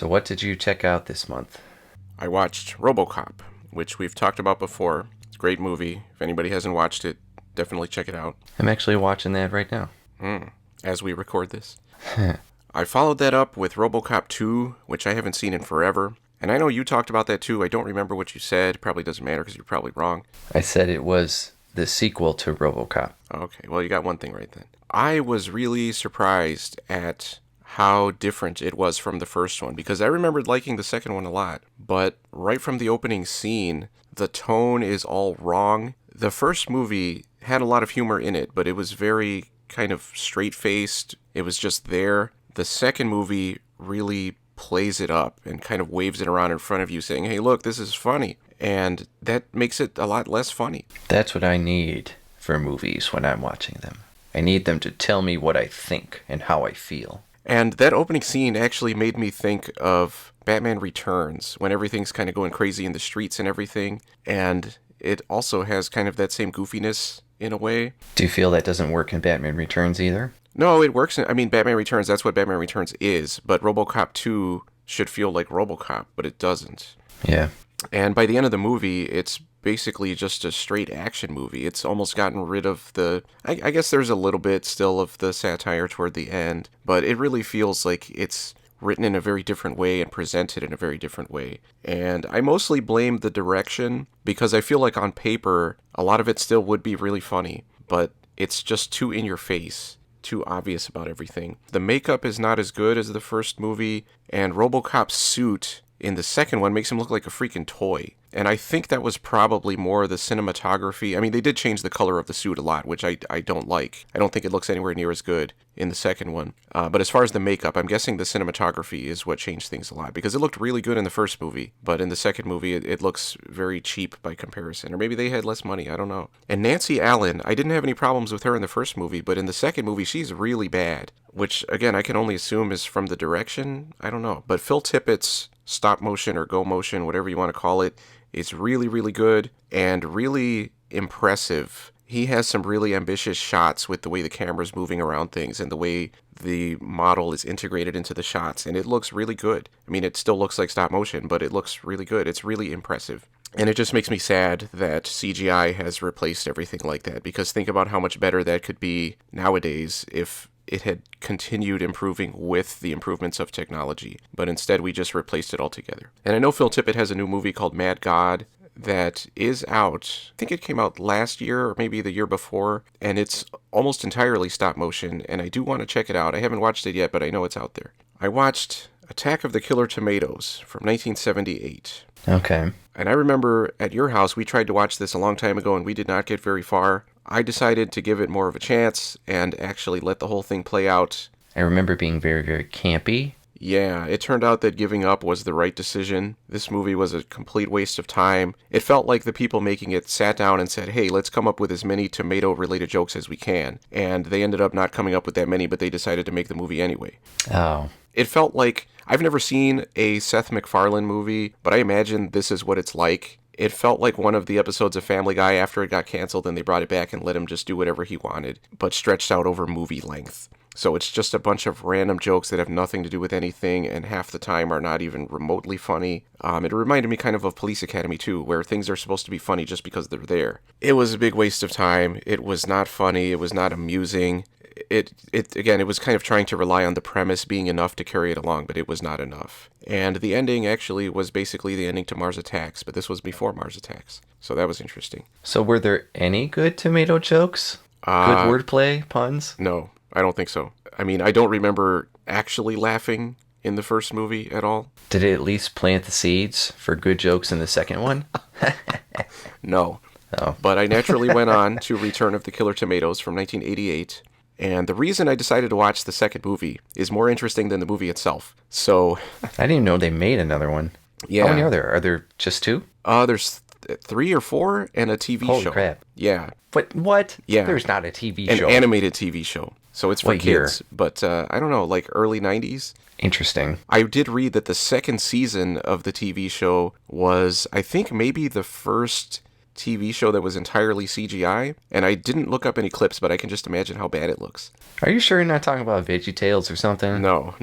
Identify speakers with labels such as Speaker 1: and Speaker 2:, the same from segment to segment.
Speaker 1: So what did you check out this month?
Speaker 2: I watched RoboCop, which we've talked about before. It's a great movie. If anybody hasn't watched it, definitely check it out.
Speaker 1: I'm actually watching that right now.
Speaker 2: As we record this. I followed that up with RoboCop 2, which I haven't seen in forever. And I know you talked about that too. I don't remember what you said. Probably doesn't matter because you're probably wrong.
Speaker 1: I said it was the sequel to RoboCop.
Speaker 2: Okay, well, you got one thing right then. I was really surprised at how different it was from the first one, because I remembered liking the second one a lot. But right from the opening scene, the tone is all wrong. The first movie had a lot of humor in it, but it was very kind of straight-faced. It was just there. The second movie really plays it up and kind of waves it around in front of you saying, hey, look, this is funny. And that makes it a lot less funny.
Speaker 1: That's what I need for movies when I'm watching them. I need them to tell me what I think and how I feel.
Speaker 2: And that opening scene actually made me think of Batman Returns, when everything's kind of going crazy in the streets and everything. And it also has kind of that same goofiness in a way.
Speaker 1: Do you feel that doesn't work in Batman Returns either?
Speaker 2: No, it works. Batman Returns, that's what Batman Returns is. But RoboCop 2 should feel like RoboCop, but it doesn't.
Speaker 1: Yeah.
Speaker 2: And by the end of the movie, it's basically just a straight action movie. It's almost gotten rid of the... I guess there's a little bit still of the satire toward the end, but it really feels like it's written in a very different way and presented in a very different way. And I mostly blame the direction, because I feel like on paper, a lot of it still would be really funny, but it's just too in your face, too obvious about everything. The makeup is not as good as the first movie, and RoboCop's suit in the second one makes him look like a freaking toy. And I think that was probably more the cinematography. They did change the color of the suit a lot, which I don't like. I don't think it looks anywhere near as good in the second one. But as far as the makeup, I'm guessing the cinematography is what changed things a lot, because it looked really good in the first movie, but in the second movie, it looks very cheap by comparison. Or maybe they had less money, I don't know. And Nancy Allen, I didn't have any problems with her in the first movie, but in the second movie, she's really bad, which, again, I can only assume is from the direction. I don't know. But Phil Tippett's stop motion or go motion, whatever you want to call it, is really, really good and really impressive. He has some really ambitious shots with the way the camera's moving around things and the way the model is integrated into the shots, and it looks really good. It still looks like stop motion, but it looks really good. It's really impressive. And it just makes me sad that CGI has replaced everything like that, because think about how much better that could be nowadays if it had continued improving with the improvements of technology. But instead, we just replaced it altogether. And I know Phil Tippett has a new movie called Mad God that is out. I think it came out last year or maybe the year before, and it's almost entirely stop motion, and I do want to check it out. I haven't watched it yet, but I know it's out there. I watched Attack of the Killer Tomatoes from 1978.
Speaker 1: Okay.
Speaker 2: And I remember at your house, we tried to watch this a long time ago, and we did not get very far. I decided to give it more of a chance and actually let the whole thing play out.
Speaker 1: I remember being very, very campy.
Speaker 2: Yeah, it turned out that giving up was the right decision. This movie was a complete waste of time. It felt like the people making it sat down and said, hey, let's come up with as many tomato-related jokes as we can. And they ended up not coming up with that many, but they decided to make the movie anyway.
Speaker 1: Oh.
Speaker 2: It felt like... I've never seen a Seth MacFarlane movie, but I imagine this is what it's like. It felt like one of the episodes of Family Guy after it got canceled and they brought it back and let him just do whatever he wanted, but stretched out over movie length. So it's just a bunch of random jokes that have nothing to do with anything, and half the time are not even remotely funny. It reminded me kind of Police Academy too, where things are supposed to be funny just because they're there. It was a big waste of time. It was not funny. It was not amusing. It was kind of trying to rely on the premise being enough to carry it along, but it was not enough. And the ending actually was basically the ending to Mars Attacks, but this was before Mars Attacks. So that was interesting.
Speaker 1: So were there any good tomato jokes? Good wordplay, puns?
Speaker 2: No, I don't think so. I don't remember actually laughing in the first movie at all.
Speaker 1: Did it at least plant the seeds for good jokes in the second one?
Speaker 2: No.
Speaker 1: Oh.
Speaker 2: But I naturally went on to Return of the Killer Tomatoes from 1988. And the reason I decided to watch the second movie is more interesting than the movie itself. So...
Speaker 1: I didn't even know they made another one.
Speaker 2: Yeah.
Speaker 1: How many are there? Are there just two?
Speaker 2: There's 3 or 4 and a TV show.
Speaker 1: Holy crap.
Speaker 2: Yeah.
Speaker 1: But what?
Speaker 2: Yeah.
Speaker 1: There's not a TV
Speaker 2: An
Speaker 1: show.
Speaker 2: An animated TV show. So it's for
Speaker 1: What year?
Speaker 2: kids. But I don't know, like early 90s?
Speaker 1: Interesting.
Speaker 2: I did read that the second season of the TV show was, I think, maybe the first TV show that was entirely CGI, and I didn't look up any clips, but I can just imagine how bad it looks.
Speaker 1: Are you sure you're not talking about VeggieTales or something?
Speaker 2: No.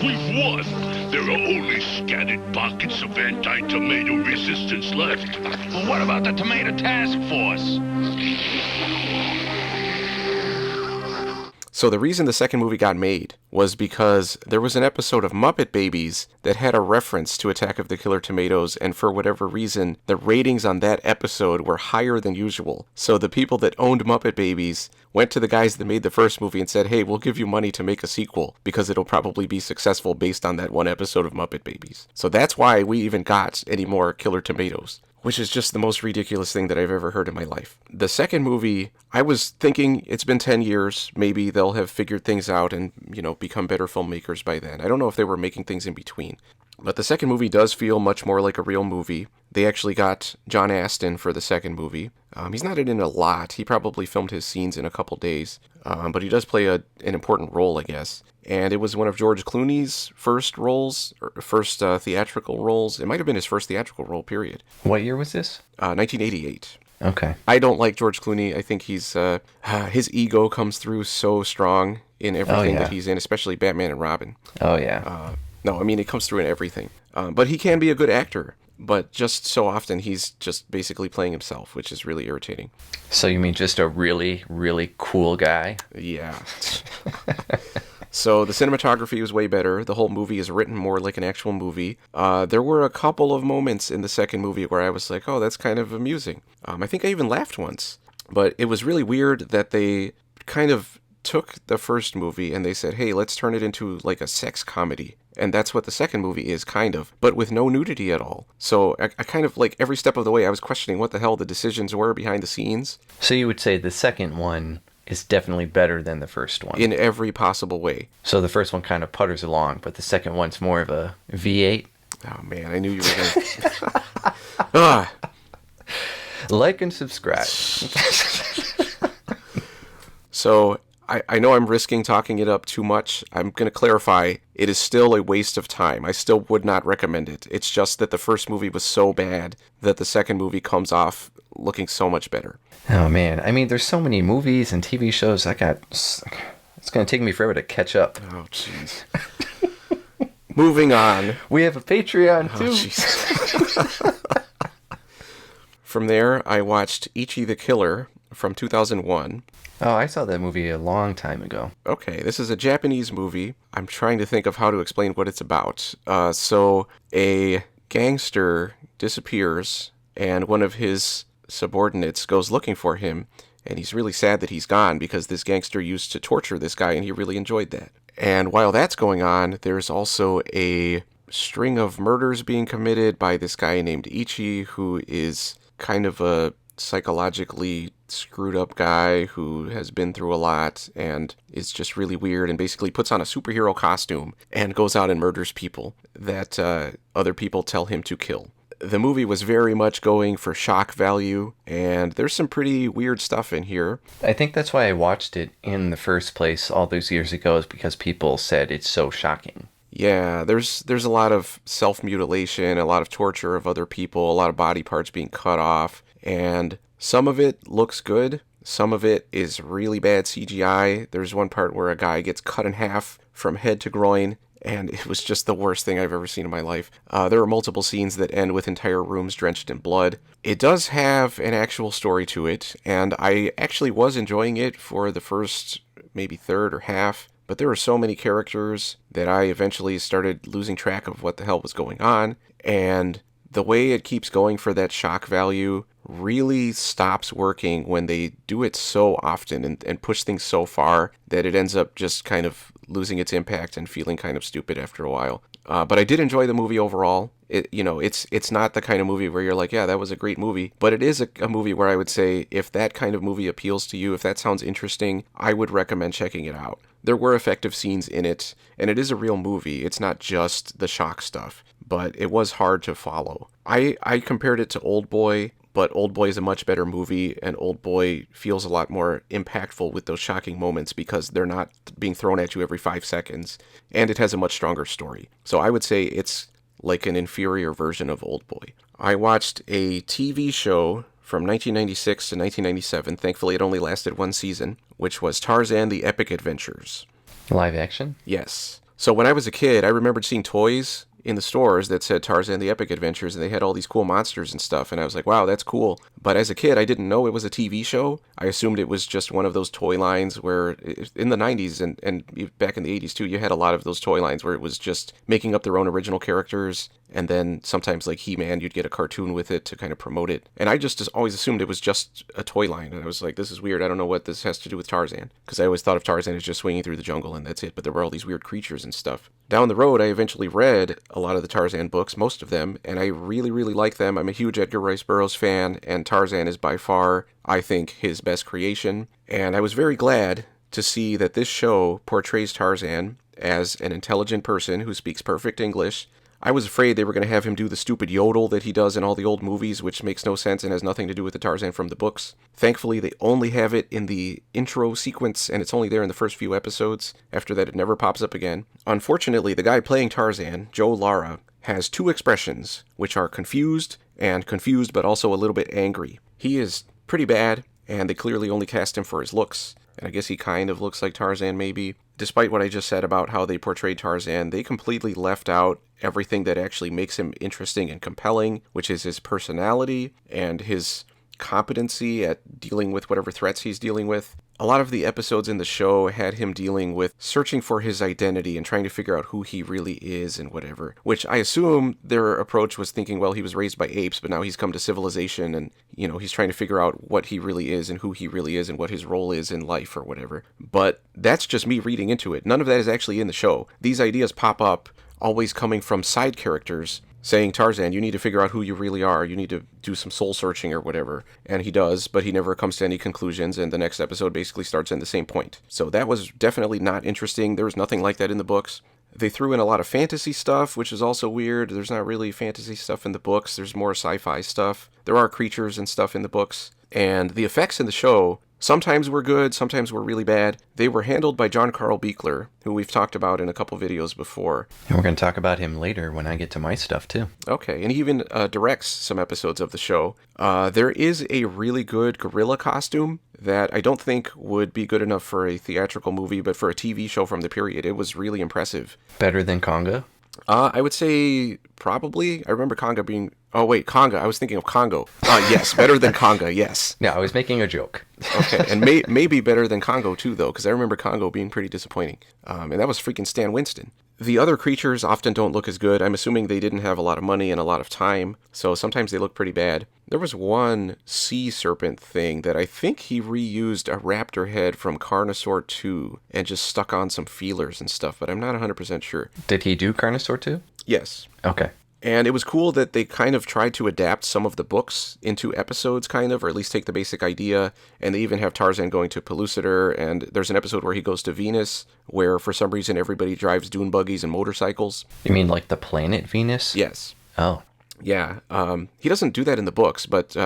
Speaker 3: We've won. There are only scattered pockets of anti-tomato resistance left.
Speaker 4: Well, what about the Tomato Task Force?
Speaker 2: So the reason the second movie got made was because there was an episode of Muppet Babies that had a reference to Attack of the Killer Tomatoes, and for whatever reason, the ratings on that episode were higher than usual. So the people that owned Muppet Babies went to the guys that made the first movie and said, hey, we'll give you money to make a sequel because it'll probably be successful based on that one episode of Muppet Babies. So that's why we even got any more Killer Tomatoes, which is just the most ridiculous thing that I've ever heard in my life. The second movie, I was thinking it's been 10 years, maybe they'll have figured things out and, become better filmmakers by then. I don't know if they were making things in between. But the second movie does feel much more like a real movie. They actually got John Astin for the second movie. He's not in it a lot. He probably filmed his scenes in a couple days. But he does play an important role, I guess. And it was one of George Clooney's first roles, or first theatrical roles. It might have been his first theatrical role, period.
Speaker 1: What year was this?
Speaker 2: 1988.
Speaker 1: Okay.
Speaker 2: I don't like George Clooney. I think he's his ego comes through so strong in everything that he's in, especially Batman and Robin.
Speaker 1: Oh, yeah.
Speaker 2: No, I mean, it comes through in everything. But he can be a good actor. But just so often, he's just basically playing himself, which is really irritating.
Speaker 1: So you mean just a really, really cool guy?
Speaker 2: Yeah. So the cinematography was way better. The whole movie is written more like an actual movie. There were a couple of moments in the second movie where I was like, oh, that's kind of amusing. I think I even laughed once. But it was really weird that they kind of took the first movie and they said, hey, let's turn it into like a sex comedy. And that's what the second movie is, kind of, but with no nudity at all. So I kind of, like, every step of the way, I was questioning what the hell the decisions were behind the scenes.
Speaker 1: So you would say the second one is definitely better than the first one.
Speaker 2: In every possible way.
Speaker 1: So the first one kind of putters along, but the second one's more of a V8?
Speaker 2: Oh, man, I knew you were going to...
Speaker 1: Like and subscribe.
Speaker 2: So... I know I'm risking talking it up too much. I'm going to clarify, it is still a waste of time. I still would not recommend it. It's just that the first movie was so bad that the second movie comes off looking so much better.
Speaker 1: Oh, man. I mean, there's so many movies and TV shows it's going to take me forever to catch up.
Speaker 2: Oh, jeez. Moving on.
Speaker 1: We have a Patreon, too.
Speaker 2: Jeez. From there, I watched Ichi the Killer from 2001.
Speaker 1: Oh, I saw that movie a long time ago.
Speaker 2: Okay, this is a Japanese movie. I'm trying to think of how to explain what it's about. So, a gangster disappears, and one of his subordinates goes looking for him, and he's really sad that he's gone because this gangster used to torture this guy, and he really enjoyed that. And while that's going on, there's also a string of murders being committed by this guy named Ichi, who is kind of a psychologically screwed up guy who has been through a lot and is just really weird and basically puts on a superhero costume and goes out and murders people that other people tell him to kill. The movie was very much going for shock value, and there's some pretty weird stuff in here.
Speaker 1: I think that's why I watched it in the first place all those years ago, is because people said it's so shocking.
Speaker 2: Yeah, there's a lot of self-mutilation, a lot of torture of other people, a lot of body parts being cut off, and some of it looks good. Some of it is really bad CGI. There's one part where a guy gets cut in half from head to groin, and it was just the worst thing I've ever seen in my life. There are multiple scenes that end with entire rooms drenched in blood. It does have an actual story to it, and I actually was enjoying it for the first maybe third or half, but there were so many characters that I eventually started losing track of what the hell was going on, and the way it keeps going for that shock value really stops working when they do it so often and push things so far that it ends up just kind of losing its impact and feeling kind of stupid after a while. But I did enjoy the movie overall. It's not the kind of movie where you're like, yeah, that was a great movie. But it is a movie where I would say if that kind of movie appeals to you, if that sounds interesting, I would recommend checking it out. There were effective scenes in it, and it is a real movie. It's not just the shock stuff, but it was hard to follow. I compared it to Oldboy, but Oldboy is a much better movie, and Oldboy feels a lot more impactful with those shocking moments because they're not being thrown at you every 5 seconds, and it has a much stronger story. So I would say it's like an inferior version of Oldboy. I watched a TV show from 1996 to 1997. Thankfully, it only lasted one season, which was Tarzan: The Epic Adventures.
Speaker 1: Live action?
Speaker 2: Yes. So when I was a kid, I remembered seeing toys in the stores that said Tarzan the Epic Adventures, and they had all these cool monsters and stuff, and I was like, wow, that's cool. But as a kid, I didn't know it was a TV show. I assumed it was just one of those toy lines where in the 90s and back in the 80s too, you had a lot of those toy lines where it was just making up their own original characters, and then sometimes like He-Man, you'd get a cartoon with it to kind of promote it. And I just always assumed it was just a toy line, and I was like, this is weird. I don't know what this has to do with Tarzan, because I always thought of Tarzan as just swinging through the jungle and that's it, but there were all these weird creatures and stuff. Down the road, I eventually read a lot of the Tarzan books, most of them, and I really, really like them. I'm a huge Edgar Rice Burroughs fan, and Tarzan is by far, I think, his best creation. And I was very glad to see that this show portrays Tarzan as an intelligent person who speaks perfect English. I was afraid they were going to have him do the stupid yodel that he does in all the old movies, which makes no sense and has nothing to do with the Tarzan from the books. Thankfully, they only have it in the intro sequence, and it's only there in the first few episodes. After that, it never pops up again. Unfortunately, the guy playing Tarzan, Joe Lara, has two expressions, which are confused but also a little bit angry. He is pretty bad, and they clearly only cast him for his looks. And I guess he kind of looks like Tarzan, maybe. Despite what I just said about how they portrayed Tarzan, they completely left out everything that actually makes him interesting and compelling, which is his personality and his competency at dealing with whatever threats he's dealing with. A lot of the episodes in the show had him dealing with searching for his identity and trying to figure out who he really is and whatever, which I assume their approach was thinking, well, he was raised by apes, but now he's come to civilization and, you know, he's trying to figure out what he really is and who he really is and what his role is in life or whatever. But that's just me reading into it. None of that is actually in the show. These ideas pop up always coming from side characters saying, Tarzan, you need to figure out who you really are. You need to do some soul searching or whatever. And he does, but he never comes to any conclusions, and the next episode basically starts in the same point. So that was definitely not interesting. There was nothing like that in the books. They threw in a lot of fantasy stuff, which is also weird. There's not really fantasy stuff in the books. There's more sci-fi stuff. There are creatures and stuff in the books. And the effects in the show sometimes were good, sometimes were really bad. They were handled by John Carl Buechler, who we've talked about in a couple videos before.
Speaker 1: And we're going to talk about him later when I get to my stuff, too.
Speaker 2: Okay, and he even directs some episodes of the show. There is a really good gorilla costume that I don't think would be good enough for a theatrical movie, but for a TV show from the period, it was really impressive.
Speaker 1: Better than Conga?
Speaker 2: I would say probably. I remember Conga being... Oh, wait, Conga. I was thinking of Congo. Yes, better than Conga, yes.
Speaker 1: No, I was making a joke.
Speaker 2: Okay, and maybe better than Congo, too, though, because I remember Congo being pretty disappointing. And that was freaking Stan Winston. The other creatures often don't look as good. I'm assuming they didn't have a lot of money and a lot of time, so sometimes they look pretty bad. There was one sea serpent thing that I think he reused a raptor head from Carnosaur 2 and just stuck on some feelers and stuff, but I'm not 100% sure.
Speaker 1: Did he do Carnosaur 2?
Speaker 2: Yes.
Speaker 1: Okay.
Speaker 2: And it was cool that they kind of tried to adapt some of the books into episodes, kind of, or at least take the basic idea. And they even have Tarzan going to Pellucidar, and there's an episode where he goes to Venus, where for some reason everybody drives dune buggies and motorcycles.
Speaker 1: You mean like the planet Venus?
Speaker 2: Yes.
Speaker 1: Oh.
Speaker 2: Yeah. He doesn't do that in the books, but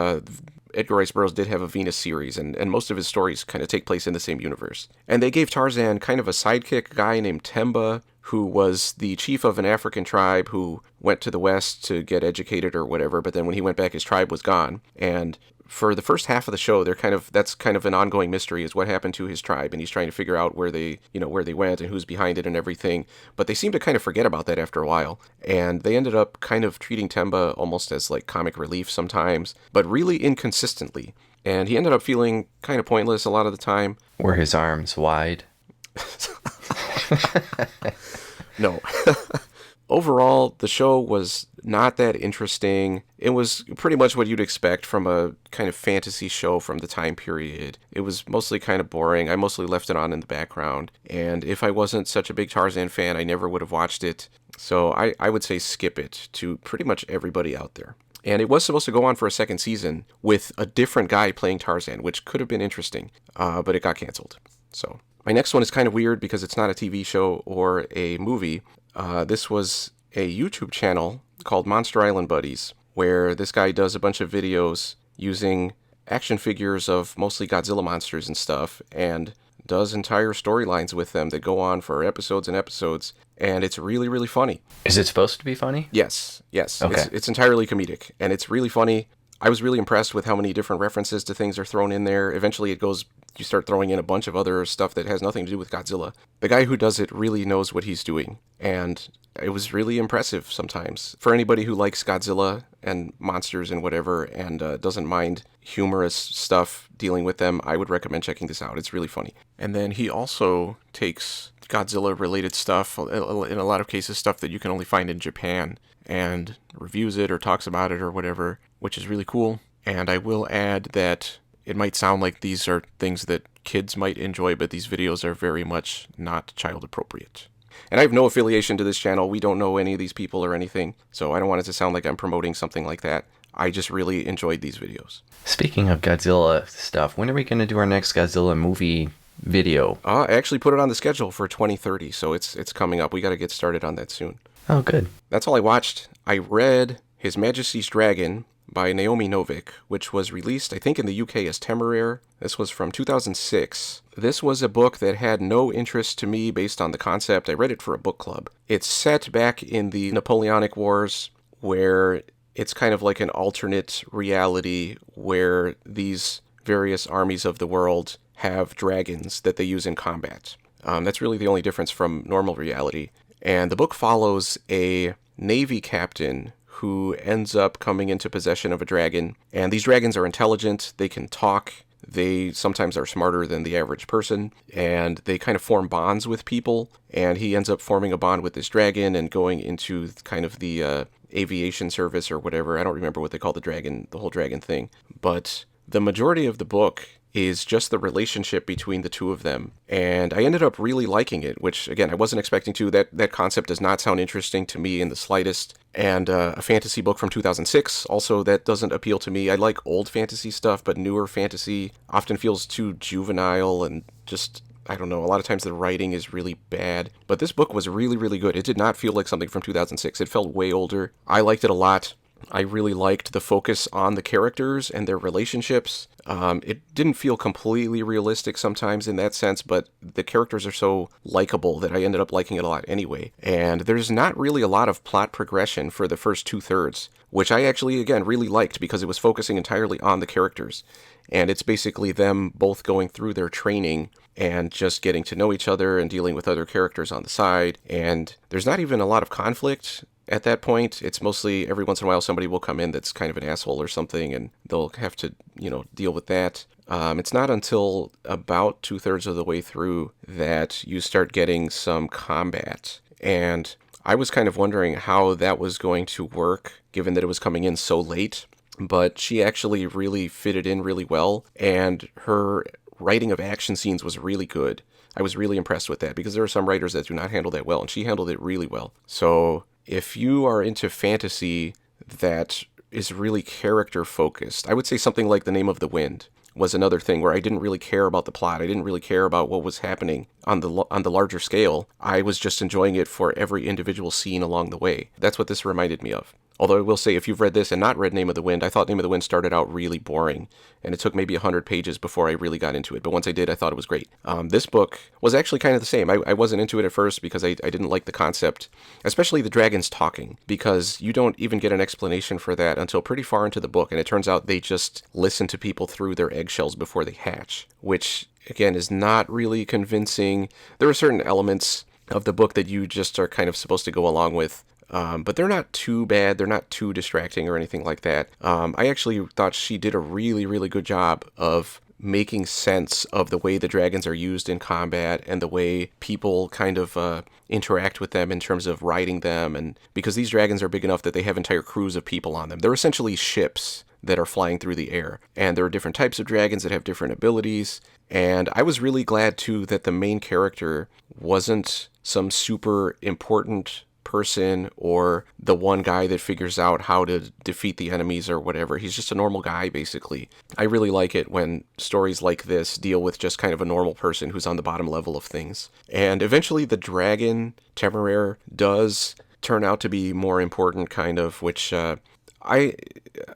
Speaker 2: Edgar Rice Burroughs did have a Venus series, and most of his stories kind of take place in the same universe. And they gave Tarzan kind of a sidekick guy named Temba, who was the chief of an African tribe who went to the West to get educated or whatever, but then when he went back, his tribe was gone. And for the first half of the show, that's kind of an ongoing mystery, is what happened to his tribe, and he's trying to figure out where they went and who's behind it and everything. But they seem to kind of forget about that after a while, and they ended up kind of treating Temba almost as like comic relief sometimes, but really inconsistently. And he ended up feeling kind of pointless a lot of the time.
Speaker 1: Were his arms wide?
Speaker 2: No. Overall, the show was not that interesting. It was pretty much what you'd expect from a kind of fantasy show from the time period. It was mostly kind of boring. I mostly left it on in the background. And if I wasn't such a big Tarzan fan, I never would have watched it. So I would say skip it to pretty much everybody out there. And it was supposed to go on for a second season with a different guy playing Tarzan, which could have been interesting, but it got canceled. So my next one is kind of weird because it's not a TV show or a movie. This was a YouTube channel called Monster Island Buddies, where this guy does a bunch of videos using action figures of mostly Godzilla monsters and stuff, and does entire storylines with them that go on for episodes and episodes, and it's really, really funny.
Speaker 1: Is it supposed to be funny?
Speaker 2: Yes.
Speaker 1: Okay.
Speaker 2: It's entirely comedic, and it's really funny. I was really impressed with how many different references to things are thrown in there. Eventually you start throwing in a bunch of other stuff that has nothing to do with Godzilla. The guy who does it really knows what he's doing, and it was really impressive sometimes. For anybody who likes Godzilla and monsters and whatever, and doesn't mind humorous stuff dealing with them, I would recommend checking this out. It's really funny. And then he also takes Godzilla-related stuff, in a lot of cases stuff that you can only find in Japan, and reviews it or talks about it or whatever, which is really cool. And I will add that it might sound like these are things that kids might enjoy, but these videos are very much not child appropriate. And I have no affiliation to this channel. We don't know any of these people or anything, so I don't want it to sound like I'm promoting something like that. I just really enjoyed these videos.
Speaker 1: Speaking of Godzilla stuff, when are we going to do our next Godzilla movie video?
Speaker 2: I actually put it on the schedule for 2030, so it's coming up. We got to get started on that soon.
Speaker 1: Oh, good.
Speaker 2: That's all I watched. I read His Majesty's Dragon by Naomi Novak, which was released, I think, in the UK as Temeraire. This was from 2006. This was a book that had no interest to me based on the concept. I read it for a book club. It's set back in the Napoleonic Wars, where it's kind of like an alternate reality where these various armies of the world have dragons that they use in combat. That's really the only difference from normal reality. And the book follows a Navy captain who ends up coming into possession of a dragon. And these dragons are intelligent, they can talk, they sometimes are smarter than the average person, and they kind of form bonds with people. And he ends up forming a bond with this dragon and going into kind of the aviation service or whatever. I don't remember what they call the whole dragon thing. But the majority of the book is just the relationship between the two of them. And I ended up really liking it, which, again, I wasn't expecting to. That concept does not sound interesting to me in the slightest. And a fantasy book from 2006, also, that doesn't appeal to me. I like old fantasy stuff, but newer fantasy often feels too juvenile and just, I don't know, a lot of times the writing is really bad. But this book was really, really good. It did not feel like something from 2006. It felt way older. I liked it a lot. I really liked the focus on the characters and their relationships. It didn't feel completely realistic sometimes in that sense, but the characters are so likable that I ended up liking it a lot anyway. And there's not really a lot of plot progression for the first 2/3, which I actually, again, really liked because it was focusing entirely on the characters. And it's basically them both going through their training and just getting to know each other and dealing with other characters on the side. And there's not even a lot of conflict at that point. It's mostly every once in a while somebody will come in that's kind of an asshole or something, and they'll have to, deal with that. It's not until about 2/3 of the way through that you start getting some combat. And I was kind of wondering how that was going to work, given that it was coming in so late. But she actually really fitted in really well, and her writing of action scenes was really good. I was really impressed with that, because there are some writers that do not handle that well, and she handled it really well. So if you are into fantasy that is really character focused, I would say something like The Name of the Wind was another thing where I didn't really care about the plot. I didn't really care about what was happening on the larger scale. I was just enjoying it for every individual scene along the way. That's what this reminded me of. Although I will say, if you've read this and not read Name of the Wind, I thought Name of the Wind started out really boring, and it took maybe 100 pages before I really got into it. But once I did, I thought it was great. This book was actually kind of the same. I wasn't into it at first because I didn't like the concept, especially the dragons talking, because you don't even get an explanation for that until pretty far into the book, and it turns out they just listen to people through their eggshells before they hatch, which, again, is not really convincing. There are certain elements of the book that you just are kind of supposed to go along with. But they're not too bad. They're not too distracting or anything like that. I actually thought she did a really, really good job of making sense of the way the dragons are used in combat and the way people kind of interact with them in terms of riding them. And because these dragons are big enough that they have entire crews of people on them. They're essentially ships that are flying through the air. And there are different types of dragons that have different abilities. And I was really glad, too, that the main character wasn't some super important person or the one guy that figures out how to defeat the enemies or whatever. He's just a normal guy, basically. I really like it when stories like this deal with just kind of a normal person who's on the bottom level of things. And eventually the dragon, Temeraire, does turn out to be more important, kind of, which I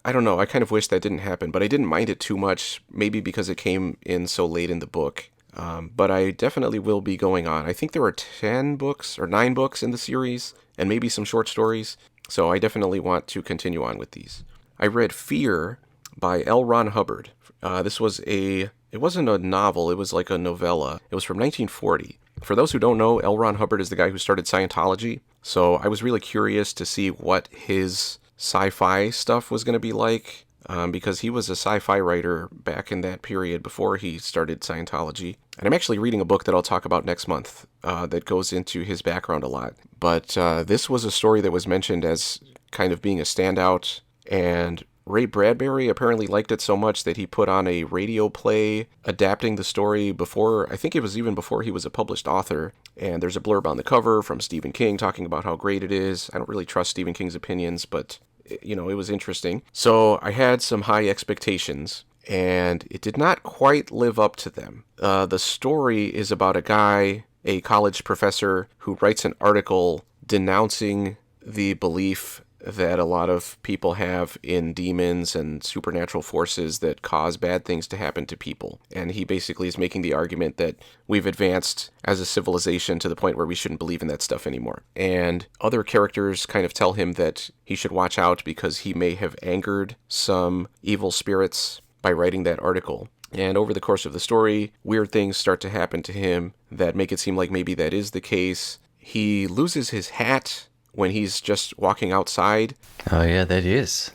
Speaker 2: don't know. I kind of wish that didn't happen, but I didn't mind it too much, maybe because it came in so late in the book. But I definitely will be going on. I think there are 10 books or 9 books in the series, and maybe some short stories. So I definitely want to continue on with these. I read Fear by L. Ron Hubbard. It wasn't a novel, it was like a novella. It was from 1940. For those who don't know, L. Ron Hubbard is the guy who started Scientology, so I was really curious to see what his sci-fi stuff was going to be like, because he was a sci-fi writer back in that period before he started Scientology. And I'm actually reading a book that I'll talk about next month that goes into his background a lot. But this was a story that was mentioned as kind of being a standout, and Ray Bradbury apparently liked it so much that he put on a radio play adapting the story before, I think it was even before he was a published author. And there's a blurb on the cover from Stephen King talking about how great it is. I don't really trust Stephen King's opinions, but, it was interesting. So I had some high expectations, and it did not quite live up to them. The story is about a college professor, who writes an article denouncing the belief that a lot of people have in demons and supernatural forces that cause bad things to happen to people. And he basically is making the argument that we've advanced as a civilization to the point where we shouldn't believe in that stuff anymore. And other characters kind of tell him that he should watch out because he may have angered some evil spirits by writing that article. And over the course of the story, weird things start to happen to him that make it seem like maybe that is the case. He loses his hat when he's just walking outside.
Speaker 1: Oh yeah, that is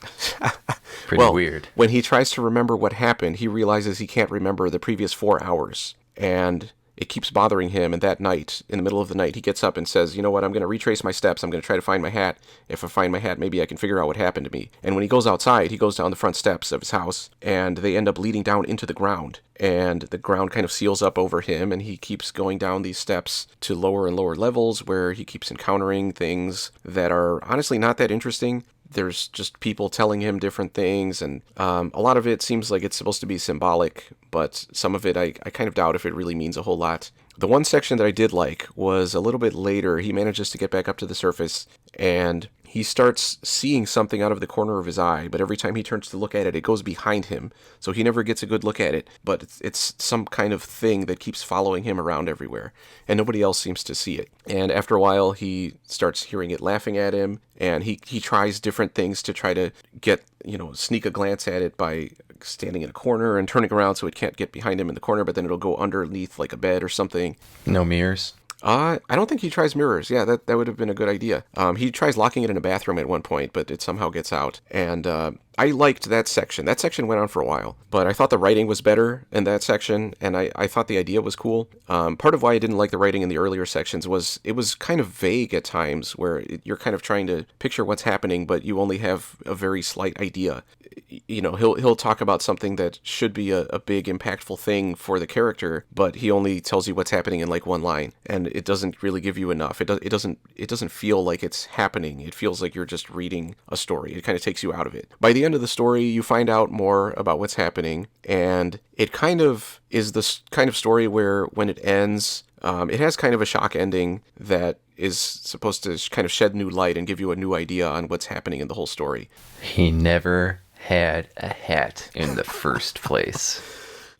Speaker 1: pretty weird.
Speaker 2: When he tries to remember what happened, he realizes he can't remember the previous 4 hours. And it keeps bothering him, and that night, in the middle of the night, he gets up and says, you know what, I'm going to retrace my steps, I'm going to try to find my hat. If I find my hat, maybe I can figure out what happened to me. And when he goes outside, he goes down the front steps of his house, and they end up leading down into the ground. And the ground kind of seals up over him, and he keeps going down these steps to lower and lower levels, where he keeps encountering things that are honestly not that interesting. There's just people telling him different things, and a lot of it seems like it's supposed to be symbolic, but some of it I kind of doubt if it really means a whole lot. The one section that I did like was a little bit later. He manages to get back up to the surface, and he starts seeing something out of the corner of his eye, but every time he turns to look at it, it goes behind him, so he never gets a good look at it, but it's some kind of thing that keeps following him around everywhere, and nobody else seems to see it. And after a while, he starts hearing it laughing at him, and he tries different things to try to get, sneak a glance at it by standing in a corner and turning around so it can't get behind him in the corner, but then it'll go underneath like a bed or something.
Speaker 1: No mirrors?
Speaker 2: I don't think he tries mirrors. Yeah, that would have been a good idea. He tries locking it in a bathroom at one point, but it somehow gets out. And I liked that section. That section went on for a while, but I thought the writing was better in that section, and I thought the idea was cool. Part of why I didn't like the writing in the earlier sections was it was kind of vague at times, where you're kind of trying to picture what's happening, but you only have a very slight idea. He'll talk about something that should be a big impactful thing for the character, but he only tells you what's happening in like one line, and it doesn't really give you enough. It doesn't feel like it's happening. It feels like you're just reading a story. It kind of takes you out of it. By the end of the story, you find out more about what's happening, and it kind of is this kind of story where when it ends, it has kind of a shock ending that is supposed to kind of shed new light and give you a new idea on what's happening in the whole story.
Speaker 1: He never had a hat in the first place.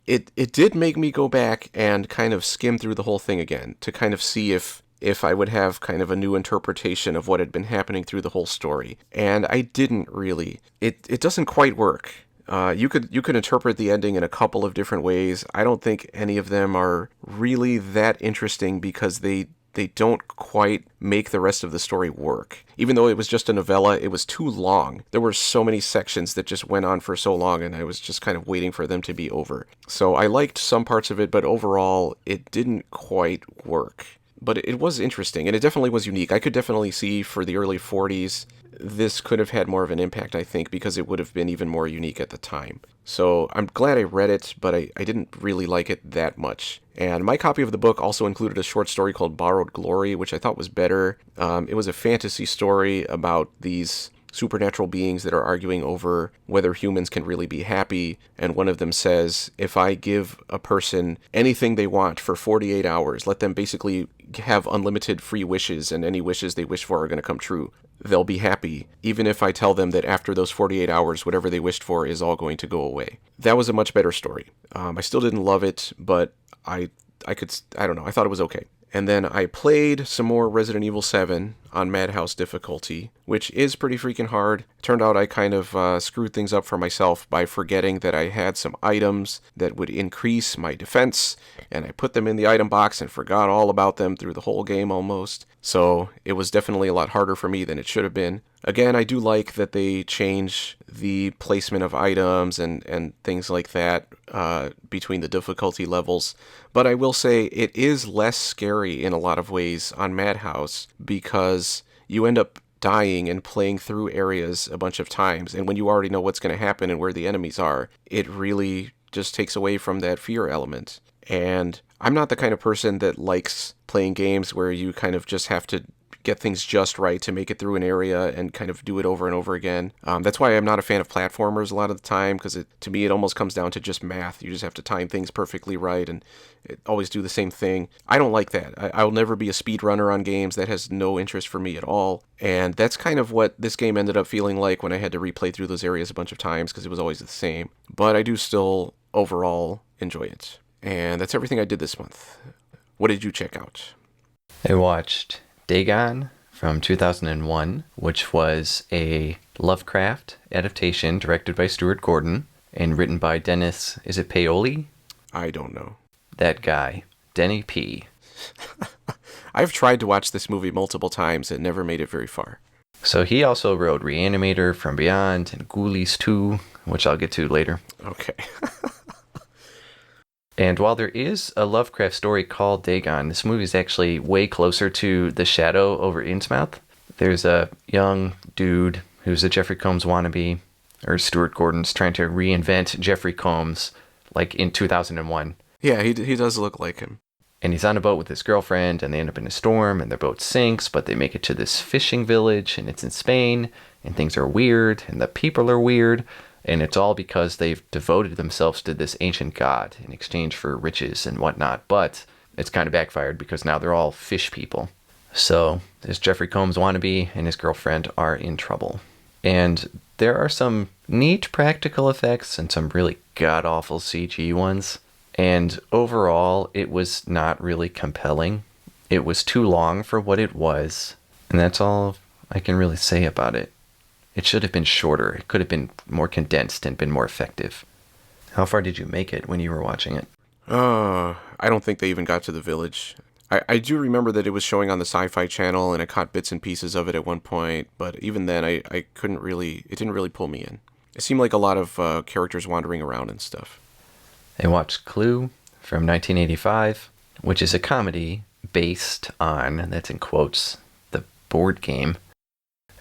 Speaker 2: It did make me go back and kind of skim through the whole thing again to kind of see if I would have kind of a new interpretation of what had been happening through the whole story. And I didn't really. It doesn't quite work. You could interpret the ending in a couple of different ways. I don't think any of them are really that interesting because they don't quite make the rest of the story work. Even though it was just a novella, it was too long. There were so many sections that just went on for so long, and I was just kind of waiting for them to be over. So I liked some parts of it, but overall, it didn't quite work. But it was interesting, and it definitely was unique. I could definitely see for the early 40s, this could have had more of an impact, I think, because it would have been even more unique at the time. So I'm glad I read it, but I didn't really like it that much. And my copy of the book also included a short story called Borrowed Glory, which I thought was better. It was a fantasy story about these supernatural beings that are arguing over whether humans can really be happy, and one of them says, if I give a person anything they want for 48 hours, let them basically have unlimited free wishes, and any wishes they wish for are going to come true, they'll be happy, even if I tell them that after those 48 hours, whatever they wished for is all going to go away. That was a much better story. I still didn't love it, but I don't know, I thought it was okay. And then I played some more Resident Evil 7. on Madhouse difficulty, which is pretty freaking hard. It turned out I kind of screwed things up for myself by forgetting that I had some items that would increase my defense, and I put them in the item box and forgot all about them through the whole game almost. So it was definitely a lot harder for me than it should have been. Again, I do like that they change the placement of items and things like that between the difficulty levels. But I will say it is less scary in a lot of ways on Madhouse because you end up dying and playing through areas a bunch of times. And when you already know what's going to happen and where the enemies are, it really just takes away from that fear element. And I'm not the kind of person that likes playing games where you kind of just have to get things just right to make it through an area and kind of do it over and over again. That's why I'm not a fan of platformers a lot of the time, because to me it almost comes down to just math. You just have to time things perfectly right and always do the same thing. I don't like that. I'll never be a speedrunner on games. That has no interest for me at all. And that's kind of what this game ended up feeling like when I had to replay through those areas a bunch of times, because it was always the same. But I do still overall enjoy it. And that's everything I did this month. What did you check out?
Speaker 1: I watched Dagon from 2001, which was a Lovecraft adaptation directed by Stuart Gordon and written by Dennis, is it Paoli?
Speaker 2: I don't know.
Speaker 1: That guy, Denny P.
Speaker 2: I've tried to watch this movie multiple times and never made it very far.
Speaker 1: So he also wrote Reanimator, From Beyond, and Ghoulies II, which I'll get to later.
Speaker 2: Okay.
Speaker 1: And while there is a Lovecraft story called Dagon, this movie is actually way closer to The Shadow over Innsmouth. There's a young dude who's a Jeffrey Combs wannabe, or Stuart Gordon's trying to reinvent Jeffrey Combs, like in 2001.
Speaker 2: Yeah, he does look like him.
Speaker 1: And he's on a boat with his girlfriend, and they end up in a storm, and their boat sinks, but they make it to this fishing village, and it's in Spain, and things are weird, and the people are weird. And it's all because they've devoted themselves to this ancient god in exchange for riches and whatnot. But it's kind of backfired because now they're all fish people. So this Jeffrey Combs wannabe and his girlfriend are in trouble. And there are some neat practical effects and some really god-awful CG ones. And overall, it was not really compelling. It was too long for what it was. And that's all I can really say about it. It should have been shorter. It could have been more condensed and been more effective. How far did you make it when you were watching it?
Speaker 2: I don't think they even got to the village. I do remember that it was showing on the Sci-Fi Channel, and I caught bits and pieces of it at one point, but even then, I couldn't really, it didn't really pull me in. It seemed like a lot of characters wandering around and stuff.
Speaker 1: I watched Clue from 1985, which is a comedy based on, that's in quotes, the board game.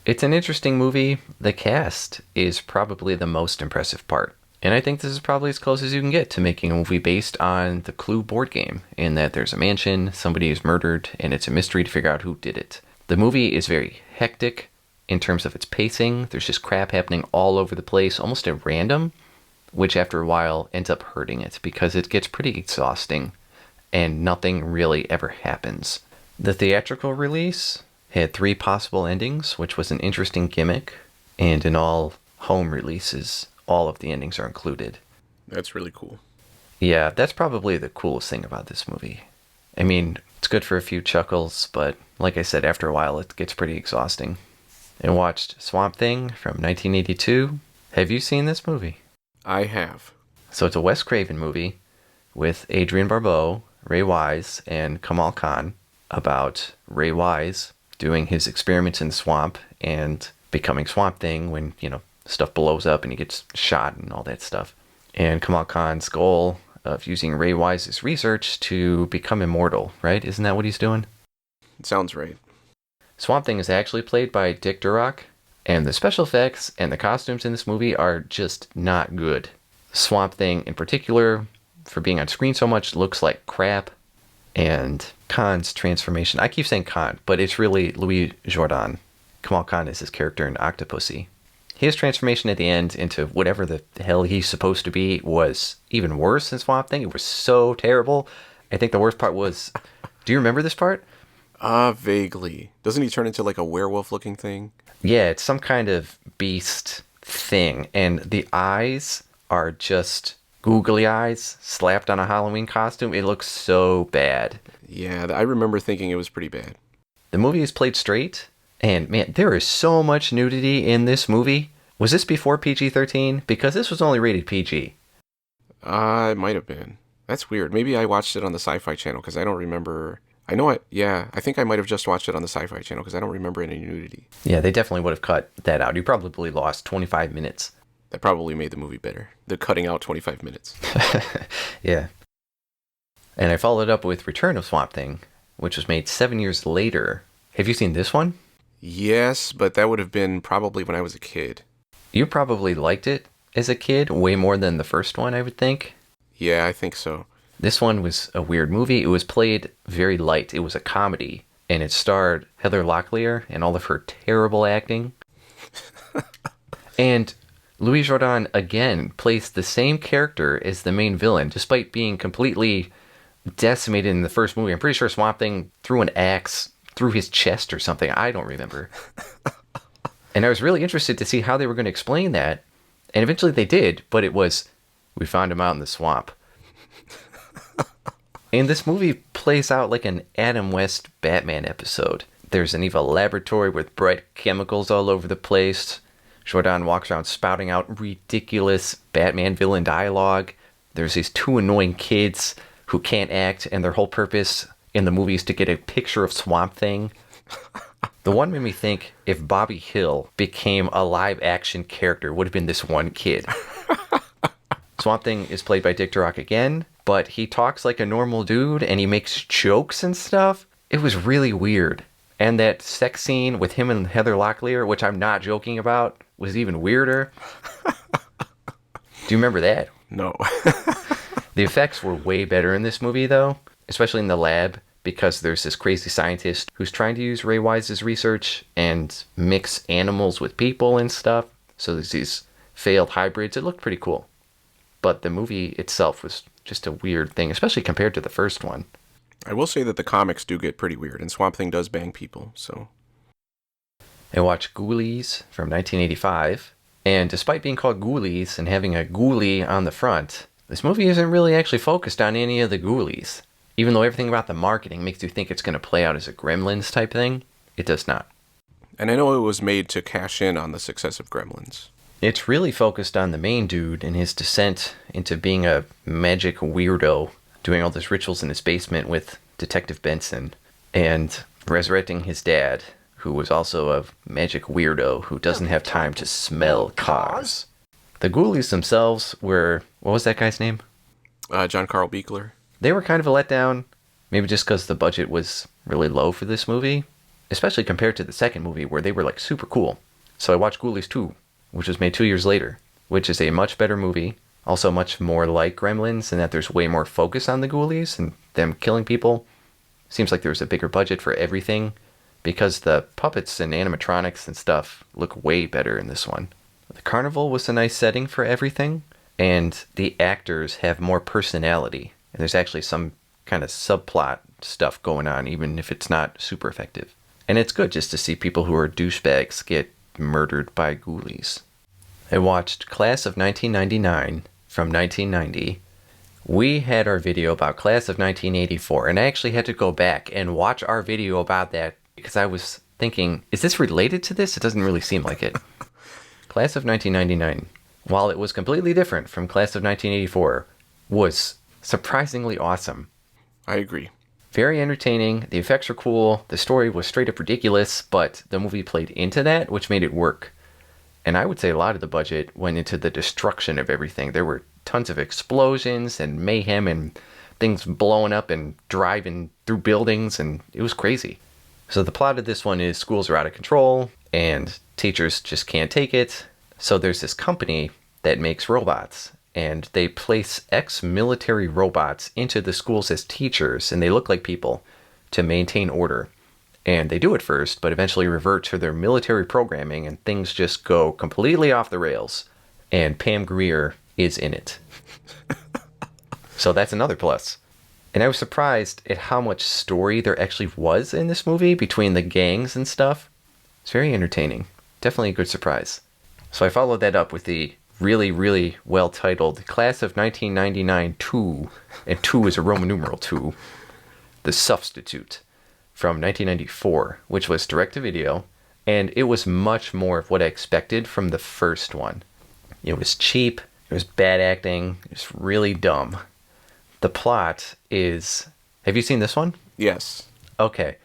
Speaker 1: It's an interesting movie. The cast is probably the most impressive part. And I think this is probably as close as you can get to making a movie based on the Clue board game, in that there's a mansion, somebody is murdered, and it's a mystery to figure out who did it. The movie is very hectic in terms of its pacing. There's just crap happening all over the place, almost at random, which after a while ends up hurting it because it gets pretty exhausting and nothing really ever happens. The theatrical release had 3 possible endings, which was an interesting gimmick, and in all home releases, all of the endings are included.
Speaker 2: That's really cool.
Speaker 1: Yeah, that's probably the coolest thing about this movie. I mean, it's good for a few chuckles, but like I said, after a while it gets pretty exhausting. I watched Swamp Thing from 1982. Have you seen this movie?
Speaker 2: I have.
Speaker 1: So it's a Wes Craven movie with Adrian Barbeau, Ray Wise, and Kamal Khan about Ray Wise doing his experiments in the swamp and becoming Swamp Thing when, stuff blows up and he gets shot and all that stuff. And Kamal Khan's goal of using Ray Wise's research to become immortal, right? Isn't that what he's doing?
Speaker 2: It sounds right.
Speaker 1: Swamp Thing is actually played by Dick Durock, and the special effects and the costumes in this movie are just not good. Swamp Thing in particular, for being on screen so much, looks like crap. And Khan's transformation, I keep saying Khan, but it's really Louis Jourdan. Kamal Khan is his character in Octopussy. His transformation at the end into whatever the hell he's supposed to be was even worse than Swamp Thing. It was so terrible. I think the worst part was, do you remember this part?
Speaker 2: Vaguely. Doesn't he turn into like a werewolf-looking thing?
Speaker 1: Yeah, it's some kind of beast thing, and the eyes are just googly eyes slapped on a Halloween costume. It looks so bad.
Speaker 2: Yeah, I remember thinking it was pretty bad.
Speaker 1: The movie is played straight, And man, there is so much nudity in this movie. Was this before PG-13? Because this was only rated PG.
Speaker 2: It might have been. That's weird. Maybe I watched it on the Sci-Fi Channel because I don't remember. I know it. Yeah, I think I might have just watched it on the Sci-Fi Channel because I don't remember any nudity.
Speaker 1: Yeah, they definitely would have cut that out. You probably lost 25 minutes.
Speaker 2: That probably made the movie better. They're cutting out 25 minutes.
Speaker 1: Yeah. And I followed up with Return of Swamp Thing, which was made 7 years later. Have you seen this one?
Speaker 2: Yes, but that would have been probably when I was a kid.
Speaker 1: You probably liked it as a kid way more than the first one, I would think.
Speaker 2: Yeah, I think so.
Speaker 1: This one was a weird movie. It was played very light. It was a comedy, and it starred Heather Locklear and all of her terrible acting. And Louis Jourdan, again, plays the same character as the main villain, despite being completely decimated in the first movie. I'm pretty sure Swamp Thing threw an axe through his chest or something. I don't remember. And I was really interested to see how they were going to explain that. And eventually they did, but it was, we found him out in the swamp. And this movie plays out like an Adam West Batman episode. There's an evil laboratory with bright chemicals all over the place. Jourdan walks around spouting out ridiculous Batman villain dialogue. There's these two annoying kids who can't act, and their whole purpose in the movie is to get a picture of Swamp Thing. The one made me think if Bobby Hill became a live-action character, would have been this one kid. Swamp Thing is played by Dick Durock again, but he talks like a normal dude, and he makes jokes and stuff. It was really weird. And that sex scene with him and Heather Locklear, which I'm not joking about, was even weirder. Do you remember that?
Speaker 2: No.
Speaker 1: The effects were way better in this movie, though, especially in the lab, because there's this crazy scientist who's trying to use Ray Wise's research and mix animals with people and stuff. So there's these failed hybrids. It looked pretty cool. But the movie itself was just a weird thing, especially compared to the first one.
Speaker 2: I will say that the comics do get pretty weird, and Swamp Thing does bang people, so...
Speaker 1: I watched Ghoulies from 1985, and despite being called Ghoulies and having a ghoulie on the front, this movie isn't really actually focused on any of the Ghoulies. Even though everything about the marketing makes you think it's going to play out as a Gremlins type thing, it does not.
Speaker 2: And I know it was made to cash in on the success of Gremlins.
Speaker 1: It's really focused on the main dude and his descent into being a magic weirdo, doing all these rituals in his basement with Detective Benson, and resurrecting his dad, who was also a magic weirdo who doesn't have time to smell cars. The Ghoulies themselves were, what was that guy's name?
Speaker 2: John Carl Buechler.
Speaker 1: They were kind of a letdown, maybe just because the budget was really low for this movie, especially compared to the second movie where they were like super cool. So I watched Ghoulies II, which was made 2 years later, which is a much better movie, also much more like Gremlins in that there's way more focus on the Ghoulies and them killing people. Seems like there's a bigger budget for everything because the puppets and animatronics and stuff look way better in this one. The carnival was a nice setting for everything, and the actors have more personality. And there's actually some kind of subplot stuff going on, even if it's not super effective. And it's good just to see people who are douchebags get murdered by ghoulies. I watched Class of 1999 from 1990. We had our video about Class of 1984, and I actually had to go back and watch our video about that because I was thinking, is this related to this? It doesn't really seem like it. Class of 1999, while it was completely different from Class of 1984, was surprisingly awesome.
Speaker 2: I agree.
Speaker 1: Very entertaining. The effects were cool. The story was straight up ridiculous, but the movie played into that, which made it work. And I would say a lot of the budget went into the destruction of everything. There were tons of explosions and mayhem and things blowing up and driving through buildings, and it was crazy. So the plot of this one is schools are out of control, and teachers just can't take it. So there's this company that makes robots, and they place ex-military robots into the schools as teachers, and they look like people, to maintain order. And they do it first, but eventually revert to their military programming, and things just go completely off the rails. And Pam Grier is in it. So that's another plus. And I was surprised at how much story there actually was in this movie between the gangs and stuff. It's very entertaining. Definitely a good surprise. So I followed that up with the really, really well-titled Class of 1999 2, and 2 is a Roman numeral 2, The Substitute, from 1994, which was direct-to-video, And it was much more of what I expected from the first one. It was cheap, it was bad acting, it was really dumb. The plot is... Have you seen this one?
Speaker 2: Yes.
Speaker 1: Okay.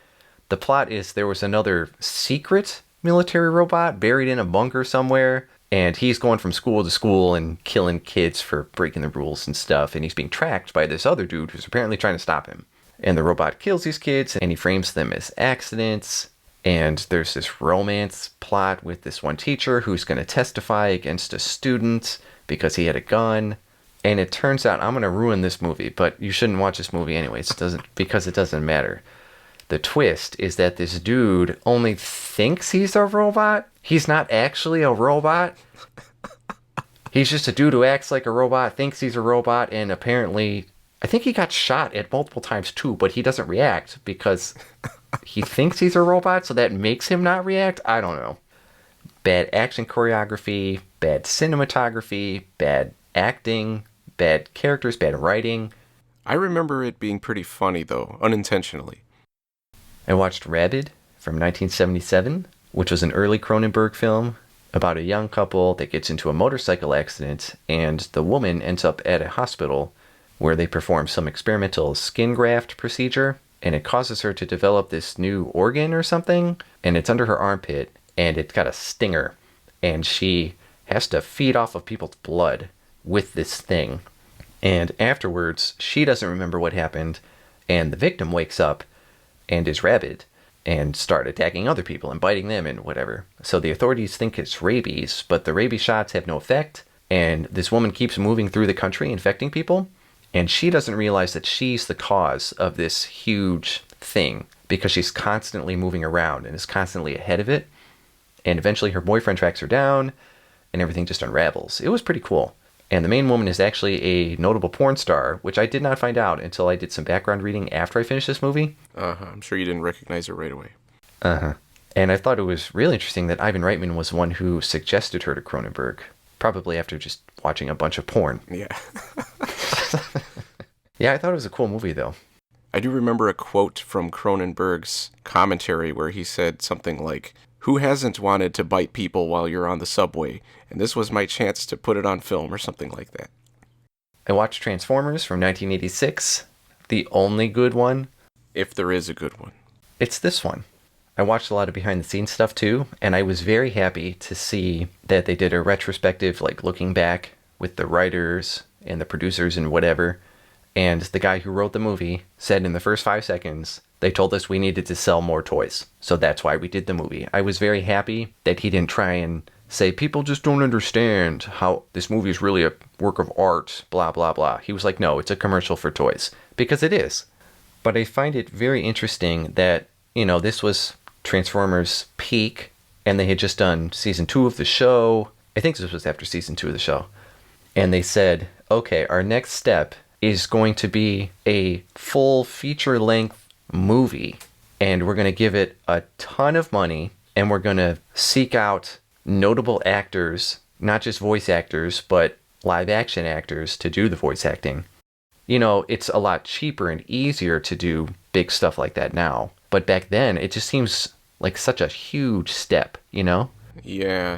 Speaker 1: The plot is there was another secret military robot buried in a bunker somewhere, and he's going from school to school and killing kids for breaking the rules and stuff, and he's being tracked by this other dude who's apparently trying to stop him. And the robot kills these kids, and he frames them as accidents, and there's this romance plot with this one teacher who's going to testify against a student because he had a gun. And it turns out, I'm going to ruin this movie, but you shouldn't watch this movie anyways, because it doesn't matter. The twist is that this dude only thinks he's a robot. He's not actually a robot. He's just a dude who acts like a robot, thinks he's a robot, and apparently, I think he got shot at multiple times too, but he doesn't react because he thinks he's a robot, so that makes him not react? I don't know. Bad action choreography, bad cinematography, bad acting, bad characters, bad writing.
Speaker 2: I remember it being pretty funny, though, unintentionally.
Speaker 1: I watched Rabid from 1977, which was an early Cronenberg film about a young couple that gets into a motorcycle accident, and the woman ends up at a hospital where they perform some experimental skin graft procedure, and it causes her to develop this new organ or something, and it's under her armpit, and it's got a stinger, and she has to feed off of people's blood with this thing. And afterwards, she doesn't remember what happened, and the victim wakes up and is rabid and start attacking other people and biting them and whatever. So the authorities think it's rabies, but the rabies shots have no effect, and this woman keeps moving through the country infecting people, and she doesn't realize that she's the cause of this huge thing because she's constantly moving around and is constantly ahead of it. And eventually her boyfriend tracks her down and everything just unravels. It was pretty cool. And the main woman is actually a notable porn star, which I did not find out until I did some background reading after I finished this movie.
Speaker 2: I'm sure you didn't recognize her right away.
Speaker 1: And I thought it was really interesting that Ivan Reitman was the one who suggested her to Cronenberg, probably after just watching a bunch of porn.
Speaker 2: Yeah.
Speaker 1: Yeah, I thought it was a cool movie, though.
Speaker 2: I do remember a quote from Cronenberg's commentary where he said something like, "Who hasn't wanted to bite people while you're on the subway? And this was my chance to put it on film," or something like that.
Speaker 1: I watched Transformers from 1986, the only good one.
Speaker 2: If there is a good one.
Speaker 1: It's this one. I watched a lot of behind-the-scenes stuff, too, and I was very happy to see that they did a retrospective, like, looking back with the writers and the producers and whatever. And the guy who wrote the movie said in the first 5 seconds, they told us we needed to sell more toys. So that's why we did the movie. I was very happy that he didn't try and say, people just don't understand how this movie is really a work of art, blah, blah, blah. He was like, no, it's a commercial for toys. Because it is. But I find it very interesting that, you know, this was Transformers' peak, and they had just done season 2 of the show. I think this was after season 2 of the show. And they said, okay, our next step is going to be a full feature-length movie, and we're going to give it a ton of money, and we're going to seek out notable actors, not just voice actors, but live-action actors to do the voice acting. You know, it's a lot cheaper and easier to do big stuff like that now, but back then, it just seems like such a huge step, you know?
Speaker 2: Yeah.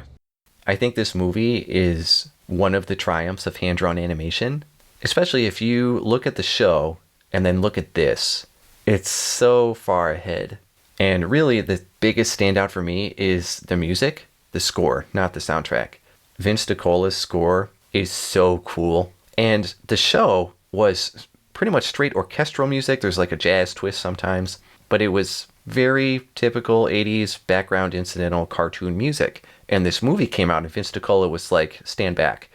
Speaker 1: I think this movie is one of the triumphs of hand-drawn animation, especially if you look at the show and then look at this. It's so far ahead. And really, the biggest standout for me is the music, the score, not the soundtrack. Vince DiCola's score is so cool. And the show was pretty much straight orchestral music. There's like a jazz twist sometimes. But it was very typical 80s background incidental cartoon music. And this movie came out and Vince DiCola was like, stand back.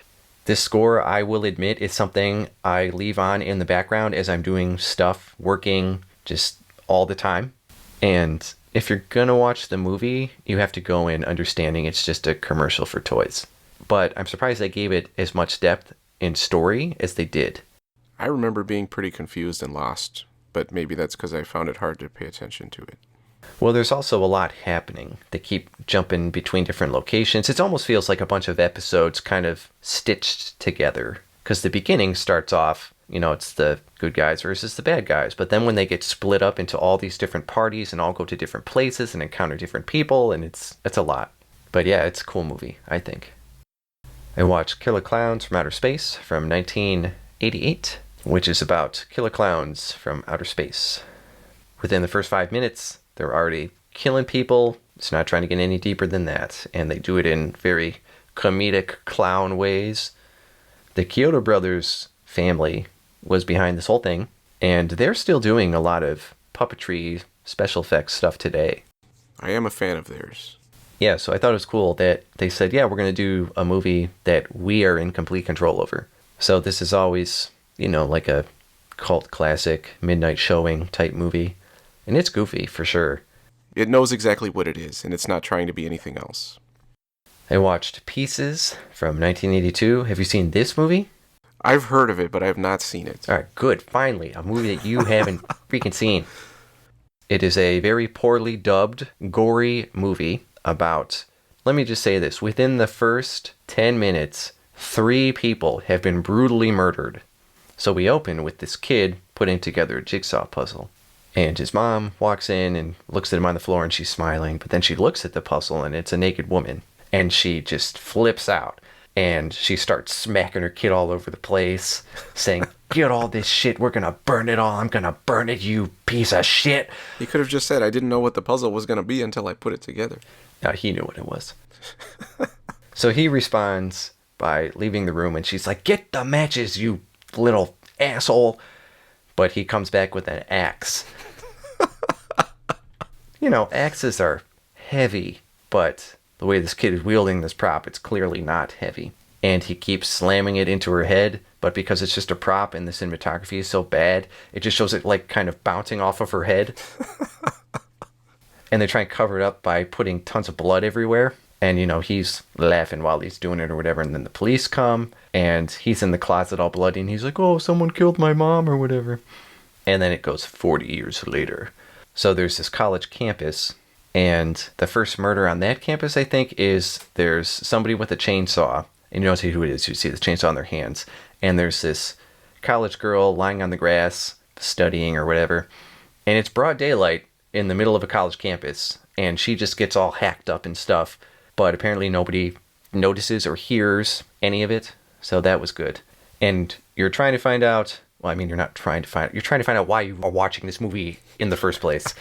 Speaker 1: This score, I will admit, is something I leave on in the background as I'm doing stuff, working, just all the time. And if you're gonna watch the movie, you have to go in understanding it's just a commercial for toys. But I'm surprised they gave it as much depth in story as they did.
Speaker 2: I remember being pretty confused and lost, but maybe that's because I found it hard to pay attention to it.
Speaker 1: Well, there's also a lot happening. They keep jumping between different locations. It almost feels like a bunch of episodes kind of stitched together. Because the beginning starts off, it's the good guys versus the bad guys. But then when they get split up into all these different parties and all go to different places and encounter different people, and it's a lot. But yeah, it's a cool movie, I think. I watched Killer Klowns from Outer Space from 1988, which is about killer clowns from outer space. Within the first 5 minutes, they're already killing people. It's not trying to get any deeper than that. And they do it in very comedic clown ways. The Kyoto Brothers family was behind this whole thing, and they're still doing a lot of puppetry, special effects stuff today.
Speaker 2: I am a fan of theirs.
Speaker 1: Yeah, so I thought it was cool that they said, yeah, we're going to do a movie that we are in complete control over. So this is always, like a cult classic, midnight showing type movie. And it's goofy, for sure.
Speaker 2: It knows exactly what it is, and it's not trying to be anything else.
Speaker 1: I watched Pieces from 1982. Have you seen this movie?
Speaker 2: I've heard of it, but I have not seen it.
Speaker 1: All right, good. Finally, a movie that you haven't freaking seen. It is a very poorly dubbed, gory movie about, let me just say this, within the first 10 minutes, 3 people have been brutally murdered. So we open with this kid putting together a jigsaw puzzle. And his mom walks in and looks at him on the floor and she's smiling. But then she looks at the puzzle and it's a naked woman. And she just flips out. And she starts smacking her kid all over the place, saying, get all this shit, we're gonna burn it all, I'm gonna burn it, you piece of shit.
Speaker 2: He could have just said, I didn't know what the puzzle was gonna be until I put it together.
Speaker 1: He knew what it was. So he responds by leaving the room and she's like, get the matches, you little asshole. But he comes back with an axe. Axes are heavy, but the way this kid is wielding this prop, it's clearly not heavy. And he keeps slamming it into her head, but because it's just a prop and the cinematography is so bad, it just shows it like kind of bouncing off of her head. And they try and cover it up by putting tons of blood everywhere. And, he's laughing while he's doing it or whatever. And then the police come and he's in the closet all bloody. And he's like, oh, someone killed my mom or whatever. And then it goes 40 years later. So there's this college campus. And the first murder on that campus, I think, is there's somebody with a chainsaw. And you don't see who it is. You see the chainsaw in their hands. And there's this college girl lying on the grass studying or whatever. And it's broad daylight in the middle of a college campus. And she just gets all hacked up and stuff. But apparently nobody notices or hears any of it. So that was good. And you're trying to find out... Well, I mean, you're not trying to find... You're trying to find out why you are watching this movie in the first place.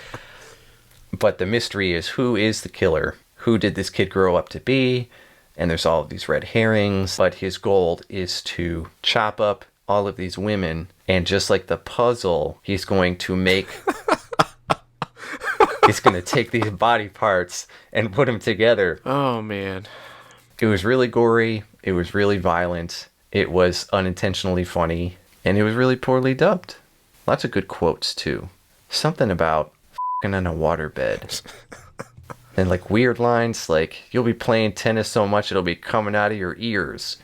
Speaker 1: But the mystery is, who is the killer? Who did this kid grow up to be? And there's all of these red herrings. But his goal is to chop up all of these women. And just like the puzzle, he's going to make... He's going to take these body parts and put them together.
Speaker 2: Oh, man.
Speaker 1: It was really gory. It was really violent. It was unintentionally funny. And it was really poorly dubbed. Lots of good quotes, too. Something about f***ing on a waterbed. And like weird lines like, you'll be playing tennis so much it'll be coming out of your ears.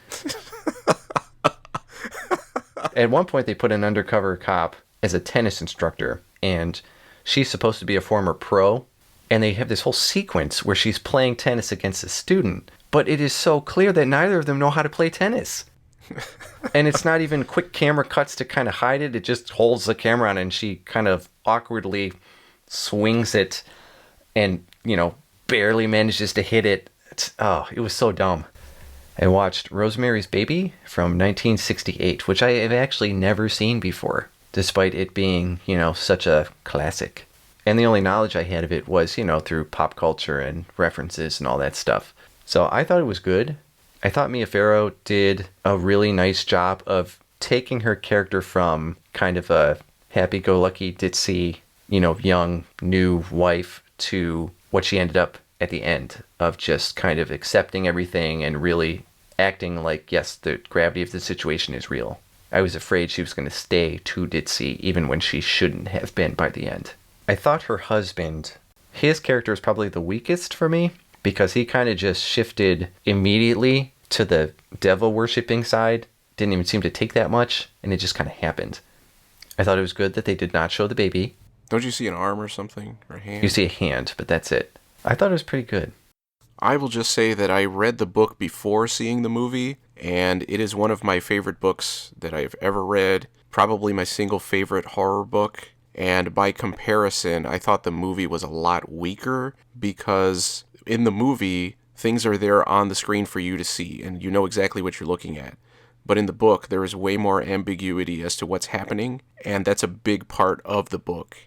Speaker 1: At one point they put an undercover cop as a tennis instructor. And... she's supposed to be a former pro, and they have this whole sequence where she's playing tennis against a student, but it is so clear that neither of them know how to play tennis. And it's not even quick camera cuts to kind of hide it. It just holds the camera on, and she kind of awkwardly swings it and, barely manages to hit it. It was so dumb. I watched Rosemary's Baby from 1968, which I have actually never seen before. Despite it being, such a classic. And the only knowledge I had of it was, through pop culture and references and all that stuff. So I thought it was good. I thought Mia Farrow did a really nice job of taking her character from kind of a happy-go-lucky, ditzy, young, new wife to what she ended up at the end of just kind of accepting everything and really acting like, yes, the gravity of the situation is real. I was afraid she was going to stay too ditzy, even when she shouldn't have been by the end. I thought her husband, his character is probably the weakest for me, because he kind of just shifted immediately to the devil-worshipping side. Didn't even seem to take that much, and it just kind of happened. I thought it was good that they did not show the baby.
Speaker 2: Don't you see an arm or something? Or a hand?
Speaker 1: You see a hand, but that's it. I thought it was pretty good.
Speaker 2: I will just say that I read the book before seeing the movie, and it is one of my favorite books that I've ever read, probably my single favorite horror book. And by comparison, I thought the movie was a lot weaker because in the movie, things are there on the screen for you to see, and you know exactly what you're looking at. But in the book, there is way more ambiguity as to what's happening, and that's a big part of the book.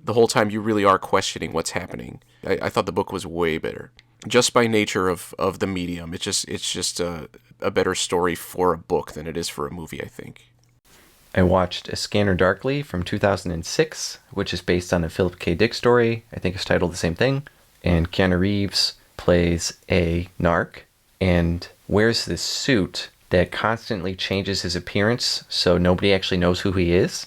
Speaker 2: The whole time you really are questioning what's happening. I thought the book was way better. Just by nature of the medium, it's just a better story for a book than it is for a movie, I think.
Speaker 1: I watched A Scanner Darkly from 2006, which is based on a Philip K. Dick story. I think it's titled the same thing. And Keanu Reeves plays a narc and wears this suit that constantly changes his appearance so nobody actually knows who he is.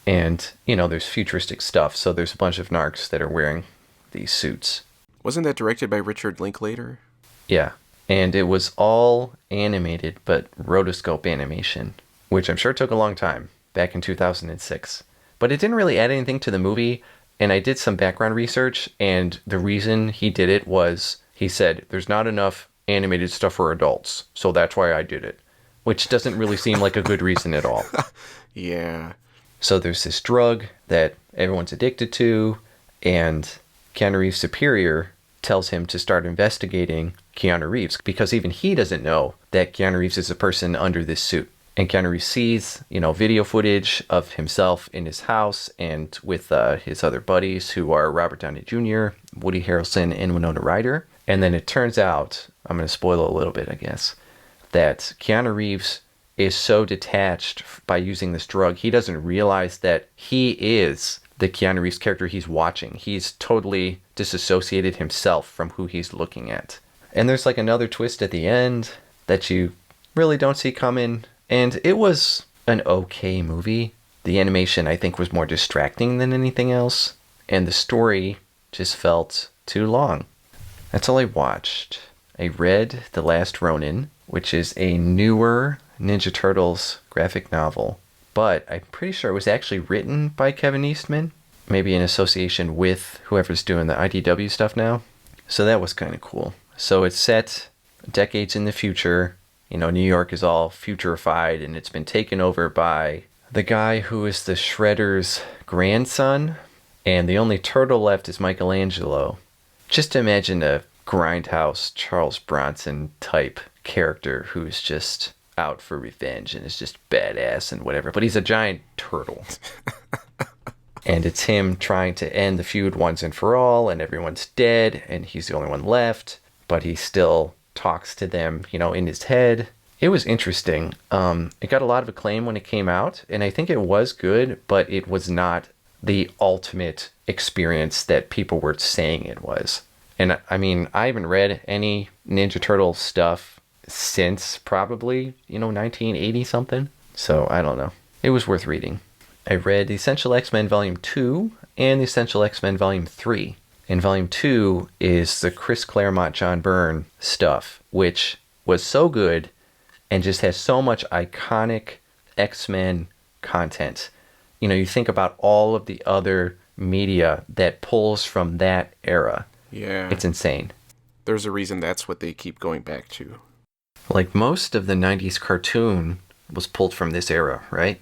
Speaker 1: And, you know, there's futuristic stuff, so there's a bunch of narcs that are wearing these suits.
Speaker 2: Wasn't that directed by Richard Linklater?
Speaker 1: Yeah, and it was all animated, but rotoscope animation, which I'm sure took a long time, back in 2006. But it didn't really add anything to the movie, and I did some background research, and the reason he did it was, he said, there's not enough animated stuff for adults, so that's why I did it. Which doesn't really seem like a good reason at all.
Speaker 2: Yeah.
Speaker 1: So there's this drug that everyone's addicted to, and Keanu Reeves' superior tells him to start investigating Keanu Reeves, because even he doesn't know that Keanu Reeves is a person under this suit. And Keanu Reeves sees, video footage of himself in his house and with his other buddies who are Robert Downey Jr., Woody Harrelson, and Winona Ryder. And then it turns out, I'm going to spoil a little bit, I guess, that Keanu Reeves is so detached by using this drug, he doesn't realize that he is the Keanu Reeves character he's watching. He's totally disassociated himself from who he's looking at. And there's like another twist at the end that you really don't see coming. And it was an okay movie. The animation, I think, was more distracting than anything else. And the story just felt too long. That's all I watched. I read The Last Ronin, which is a newer Ninja Turtles graphic novel. But I'm pretty sure it was actually written by Kevin Eastman. Maybe in association with whoever's doing the IDW stuff now. So that was kind of cool. So it's set decades in the future. New York is all futurified, and it's been taken over by the guy who is the Shredder's grandson. And the only turtle left is Michelangelo. Just imagine a grindhouse Charles Bronson type character who's just out for revenge and is just badass and whatever. But he's a giant turtle. And it's him trying to end the feud once and for all, and everyone's dead, and he's the only one left. But he still talks to them, in his head. It was interesting. It got a lot of acclaim when it came out, and I think it was good, but it was not the ultimate experience that people were saying it was. And I mean, I haven't read any Ninja Turtle stuff since probably, 1980 something. So I don't know. It was worth reading. I read The Essential X-Men Volume 2 and The Essential X-Men Volume 3. And Volume 2 is the Chris Claremont, John Byrne stuff, which was so good and just has so much iconic X-Men content. You think about all of the other media that pulls from that era.
Speaker 2: Yeah.
Speaker 1: It's insane.
Speaker 2: There's a reason that's what they keep going back to.
Speaker 1: Like most of the 90s cartoon was pulled from this era, right?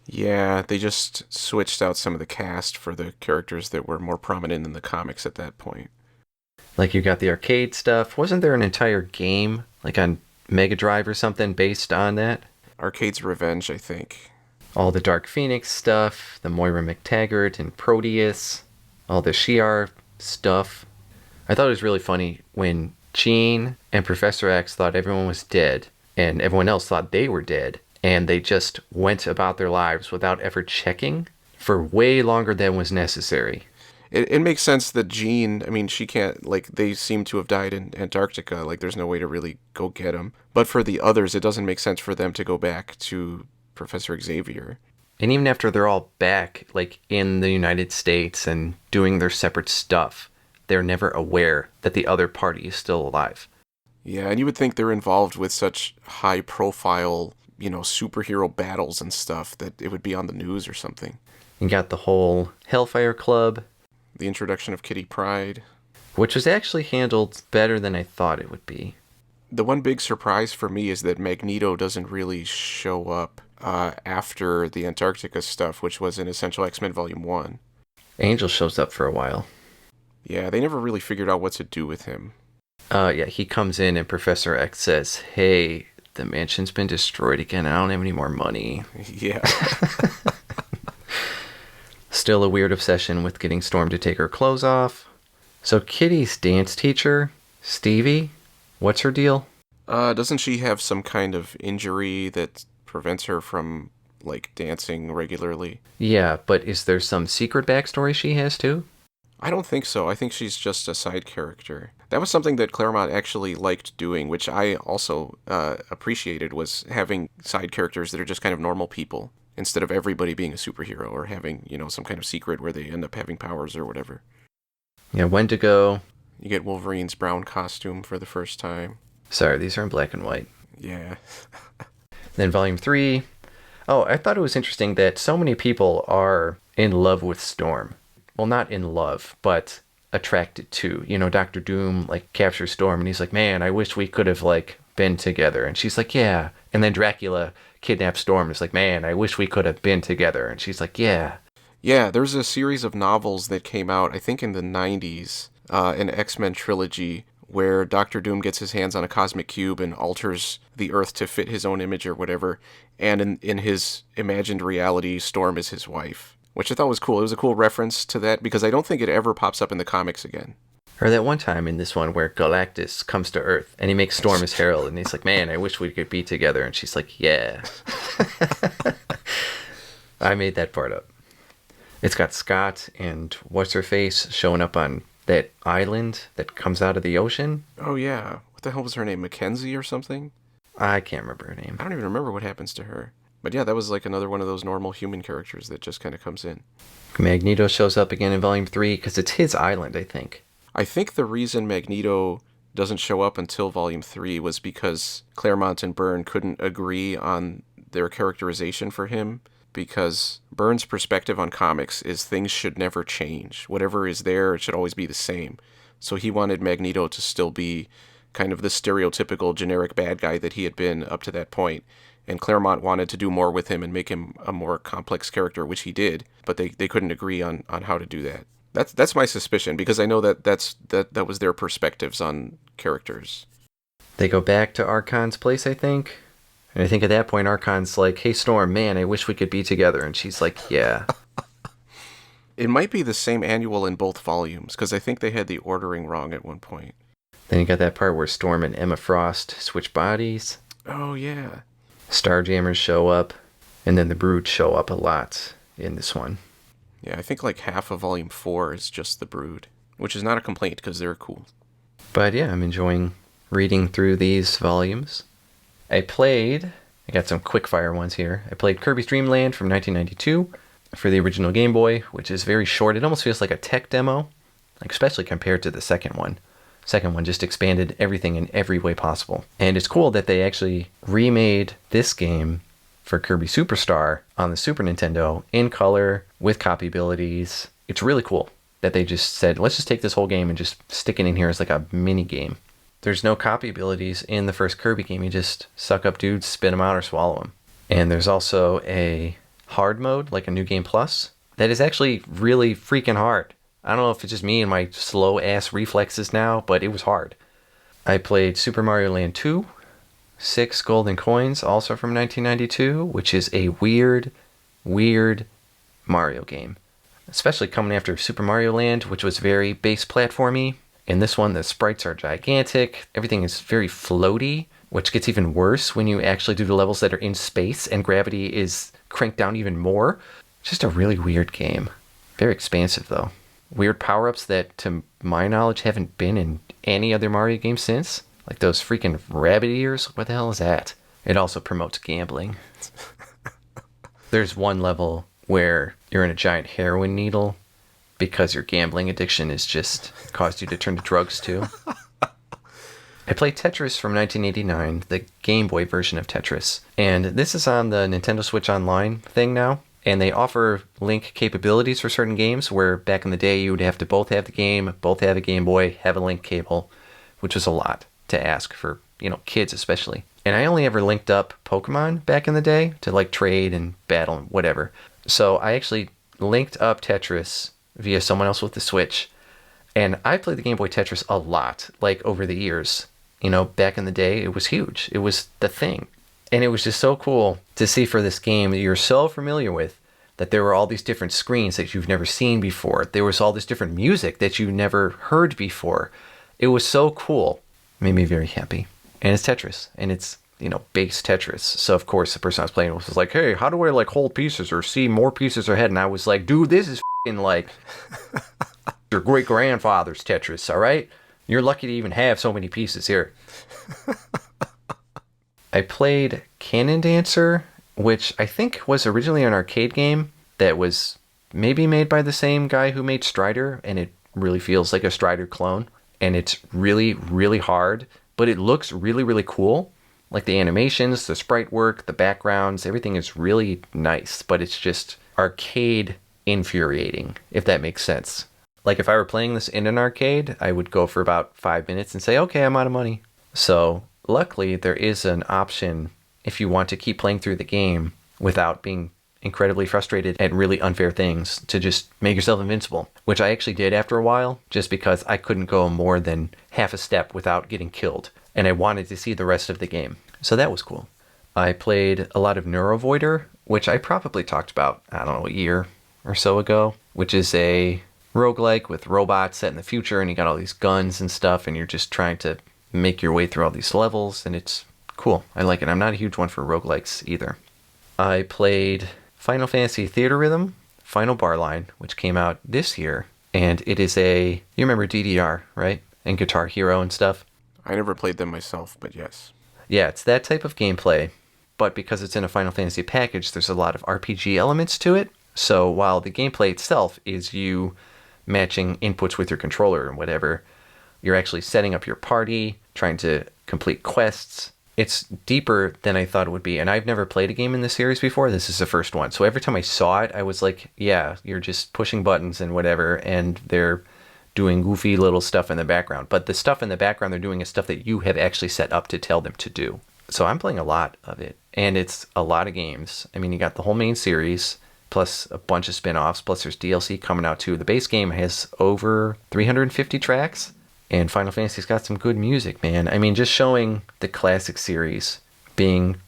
Speaker 2: Yeah, they just switched out some of the cast for the characters that were more prominent in the comics at that point.
Speaker 1: Like you got the arcade stuff. Wasn't there an entire game, like on Mega Drive or something, based on that?
Speaker 2: Arcade's Revenge, I think.
Speaker 1: All the Dark Phoenix stuff, the Moira McTaggart and Proteus, all the Shi'ar stuff. I thought it was really funny when Jean and Professor X thought everyone was dead, and everyone else thought they were dead, and they just went about their lives without ever checking for way longer than was necessary.
Speaker 2: It makes sense that Jean, she can't, they seem to have died in Antarctica, there's no way to really go get them. But for the others, it doesn't make sense for them to go back to Professor Xavier.
Speaker 1: And even after they're all back, in the United States and doing their separate stuff, they're never aware that the other party is still alive.
Speaker 2: Yeah, and you would think they're involved with such high-profile, superhero battles and stuff that it would be on the news or something.
Speaker 1: You got the whole Hellfire Club.
Speaker 2: The introduction of Kitty Pryde.
Speaker 1: Which was actually handled better than I thought it would be.
Speaker 2: The one big surprise for me is that Magneto doesn't really show up after the Antarctica stuff, which was in Essential X-Men Volume 1.
Speaker 1: Angel shows up for a while.
Speaker 2: Yeah, they never really figured out what to do with him.
Speaker 1: Yeah, he comes in and Professor X says, hey, the mansion's been destroyed again. I don't have any more money.
Speaker 2: Yeah.
Speaker 1: Still a weird obsession with getting Storm to take her clothes off. So Kitty's dance teacher, Stevie, what's her deal?
Speaker 2: Doesn't she have some kind of injury that prevents her from, like, dancing regularly?
Speaker 1: Yeah, but is there some secret backstory she has too?
Speaker 2: I don't think so. I think she's just a side character. That was something that Claremont actually liked doing, which I also appreciated, was having side characters that are just kind of normal people, instead of everybody being a superhero or having, you know, some kind of secret where they end up having powers or whatever.
Speaker 1: Yeah, Wendigo.
Speaker 2: You get Wolverine's brown costume for the first time.
Speaker 1: Sorry, these are in black and white.
Speaker 2: Yeah.
Speaker 1: Then Volume 3. Oh, I thought it was interesting that so many people are in love with Storm. Well, not in love, but attracted to. You know, Dr. Doom, like, captures Storm, and he's like, man, I wish we could have, like, been together. And she's like, yeah. And then Dracula kidnaps Storm, and is like, man, I wish we could have been together. And she's like, yeah.
Speaker 2: Yeah, there's a series of novels that came out, I think in the 90s, an X-Men trilogy, where Dr. Doom gets his hands on a cosmic cube and alters the Earth to fit his own image or whatever. And in his imagined reality, Storm is his wife, which I thought was cool. It was a cool reference to that, because I don't think it ever pops up in the comics again.
Speaker 1: Or that one time in this one where Galactus comes to Earth and he makes Storm his herald, and he's like, man, I wish we could be together. And she's like, yeah. I made that part up. It's got Scott and What's-Her-Face showing up on that island that comes out of the ocean.
Speaker 2: Oh, yeah. What the hell was her name? Mackenzie or something?
Speaker 1: I can't remember her name.
Speaker 2: I don't even remember what happens to her. But yeah, that was like another one of those normal human characters that just kind of comes in.
Speaker 1: Magneto shows up again in Volume 3 because it's his island, I think.
Speaker 2: I think the reason Magneto doesn't show up until Volume 3 was because Claremont and Byrne couldn't agree on their characterization for him, because Byrne's perspective on comics is things should never change. Whatever is there, it should always be the same. So he wanted Magneto to still be kind of the stereotypical generic bad guy that he had been up to that point. And Claremont wanted to do more with him and make him a more complex character, which he did, but they couldn't agree on how to do that. That's my suspicion, because I know that was their perspectives on characters.
Speaker 1: They go back to Archon's place, I think. And I think at that point, Archon's like, hey, Storm, man, I wish we could be together. And she's like, yeah.
Speaker 2: It might be the same annual in both volumes, because I think they had the ordering wrong at one point.
Speaker 1: Then you got that part where Storm and Emma Frost switch bodies.
Speaker 2: Oh, yeah.
Speaker 1: Starjammers show up. And then the Brood show up a lot in this one.
Speaker 2: Yeah, I think like half of Volume 4 is just the Brood, which is not a complaint, because they're cool.
Speaker 1: But yeah, I'm enjoying reading through these volumes. I got some quick-fire ones here. I played Kirby's Dream Land from 1992 for the original Game Boy, which is very short. It almost feels like a tech demo, like especially compared to the second one. Second one just expanded everything in every way possible. And it's cool that they actually remade this game for Kirby Superstar on the Super Nintendo in color with copy abilities. It's really cool that they just said, let's just take this whole game and just stick it in here as like a mini game. There's no copy abilities in the first Kirby game. You just suck up dudes, spit them out, or swallow them. And there's also a hard mode, like a New Game Plus, that is actually really freaking hard. I don't know if it's just me and my slow-ass reflexes now, but it was hard. I played Super Mario Land 2, 6 Golden Coins, also from 1992, which is a weird Mario game. Especially coming after Super Mario Land, which was very base platformy. In this one, the sprites are gigantic. Everything is very floaty, which gets even worse when you actually do the levels that are in space and gravity is cranked down even more. Just a really weird game. Very expansive, though. Weird power-ups that, to my knowledge, haven't been in any other Mario game since. Like those freaking rabbit ears. What the hell is that? It also promotes gambling. There's one level where you're in a giant heroin needle because your gambling addiction has just caused you to turn to drugs too. I played Tetris from 1989, the Game Boy version of Tetris. And this is on the Nintendo Switch Online thing now. And they offer link capabilities for certain games, where back in the day you would have to both have the game, both have a Game Boy, have a link cable, which was a lot to ask for kids especially. And I only ever linked up Pokemon back in the day to like trade and battle and whatever. So I actually linked up Tetris via someone else with the Switch. And I played the Game Boy Tetris a lot, like over the years. Back in the day, it was huge. It was the thing. And it was just so cool to see for this game that you're so familiar with, that there were all these different screens that you've never seen before. There was all this different music that you never heard before. It was so cool. It made me very happy. And it's Tetris. And it's, base Tetris. So, of course, the person I was playing with was like, hey, how do I, like, hold pieces or see more pieces ahead? And I was like, dude, this is f***ing, like, your great-grandfather's Tetris, all right? You're lucky to even have so many pieces here. I played Canon Dancer, which I think was originally an arcade game that was maybe made by the same guy who made Strider, and it really feels like a Strider clone. And it's really, really hard, but it looks really, really cool. Like the animations, the sprite work, the backgrounds, everything is really nice, but it's just arcade infuriating, if that makes sense. Like if I were playing this in an arcade, I would go for about 5 minutes and say, okay, I'm out of money. So luckily there is an option if you want to keep playing through the game without being incredibly frustrated at really unfair things, to just make yourself invincible, which I actually did after a while, just because I couldn't go more than half a step without getting killed, and I wanted to see the rest of the game. So that was cool. I played a lot of Neurovoider, which I probably talked about, I don't know, a year or so ago, which is a roguelike with robots set in the future, and you got all these guns and stuff, and you're just trying to make your way through all these levels, and it's cool. I like it. I'm not a huge one for roguelikes either. I played Final Fantasy Theater Rhythm, Final Bar Line, which came out this year, and it is you remember DDR, right? And Guitar Hero and stuff?
Speaker 2: I never played them myself, but yes.
Speaker 1: Yeah, it's that type of gameplay, but because it's in a Final Fantasy package, there's a lot of RPG elements to it. So while the gameplay itself is you matching inputs with your controller and whatever, you're actually setting up your party, trying to complete quests. It's deeper than I thought it would be, and I've never played a game in this series before. This is the first one. So every time I saw it, I was like, yeah, you're just pushing buttons and whatever, and they're doing goofy little stuff in the background. But the stuff in the background they're doing is stuff that you have actually set up to tell them to do. So I'm playing a lot of it, and it's a lot of games. I mean, you got the whole main series, plus a bunch of spin-offs, plus there's DLC coming out too. The base game has over 350 tracks. And Final Fantasy's got some good music, man. I mean, just showing the classic series being,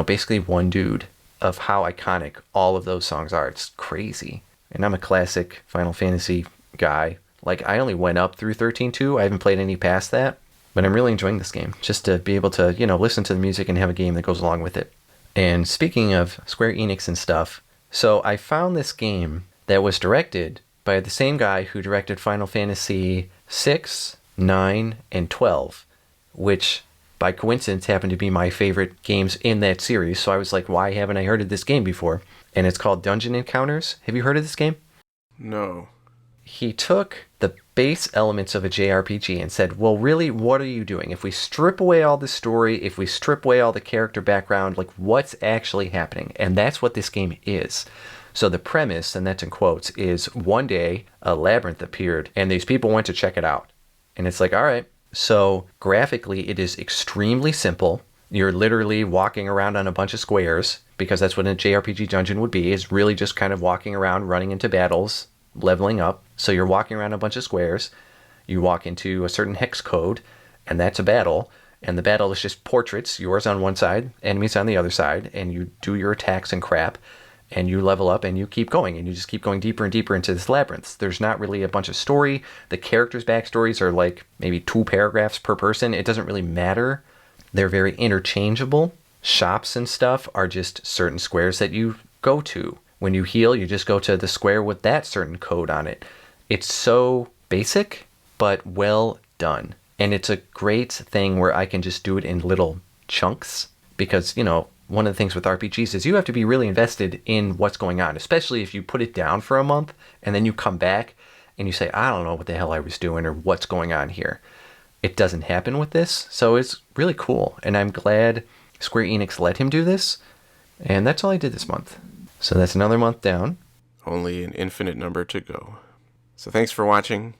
Speaker 1: basically one dude, of how iconic all of those songs are. It's crazy. And I'm a classic Final Fantasy guy. Like, I only went up through 13.2. I haven't played any past that. But I'm really enjoying this game. Just to be able to, listen to the music and have a game that goes along with it. And speaking of Square Enix and stuff, so I found this game that was directed by the same guy who directed Final Fantasy 6, 9, and 12, which by coincidence happened to be my favorite games in that series. So I was like, why haven't I heard of this game before? And it's called Dungeon Encounters. Have you heard of this game?
Speaker 2: No.
Speaker 1: He took the base elements of a JRPG and said, well, really, what are you doing? If we strip away all the story, if we strip away all the character background, like, what's actually happening? And that's what this game is. So the premise, and that's in quotes, is one day a labyrinth appeared and these people went to check it out. And it's like, all right. So graphically, it is extremely simple. You're literally walking around on a bunch of squares, because that's what a JRPG dungeon would be, is really just kind of walking around, running into battles, leveling up. So you're walking around a bunch of squares. You walk into a certain hex code, and that's a battle. And the battle is just portraits, yours on one side, enemies on the other side, and you do your attacks and crap. And you level up and you keep going, and you just keep going deeper and deeper into this labyrinth. There's not really a bunch of story. The characters' backstories are like maybe 2 paragraphs per person. It doesn't really matter. They're very interchangeable. Shops and stuff are just certain squares that you go to. When you heal, you just go to the square with that certain code on it. It's so basic, but well done. And it's a great thing where I can just do it in little chunks, because, one of the things with RPGs is you have to be really invested in what's going on, especially if you put it down for a month and then you come back and you say, I don't know what the hell I was doing or what's going on here. It doesn't happen with this, so it's really cool. And I'm glad Square Enix let him do this. And that's all I did this month. So that's another month down.
Speaker 2: Only an infinite number to go. So thanks for watching.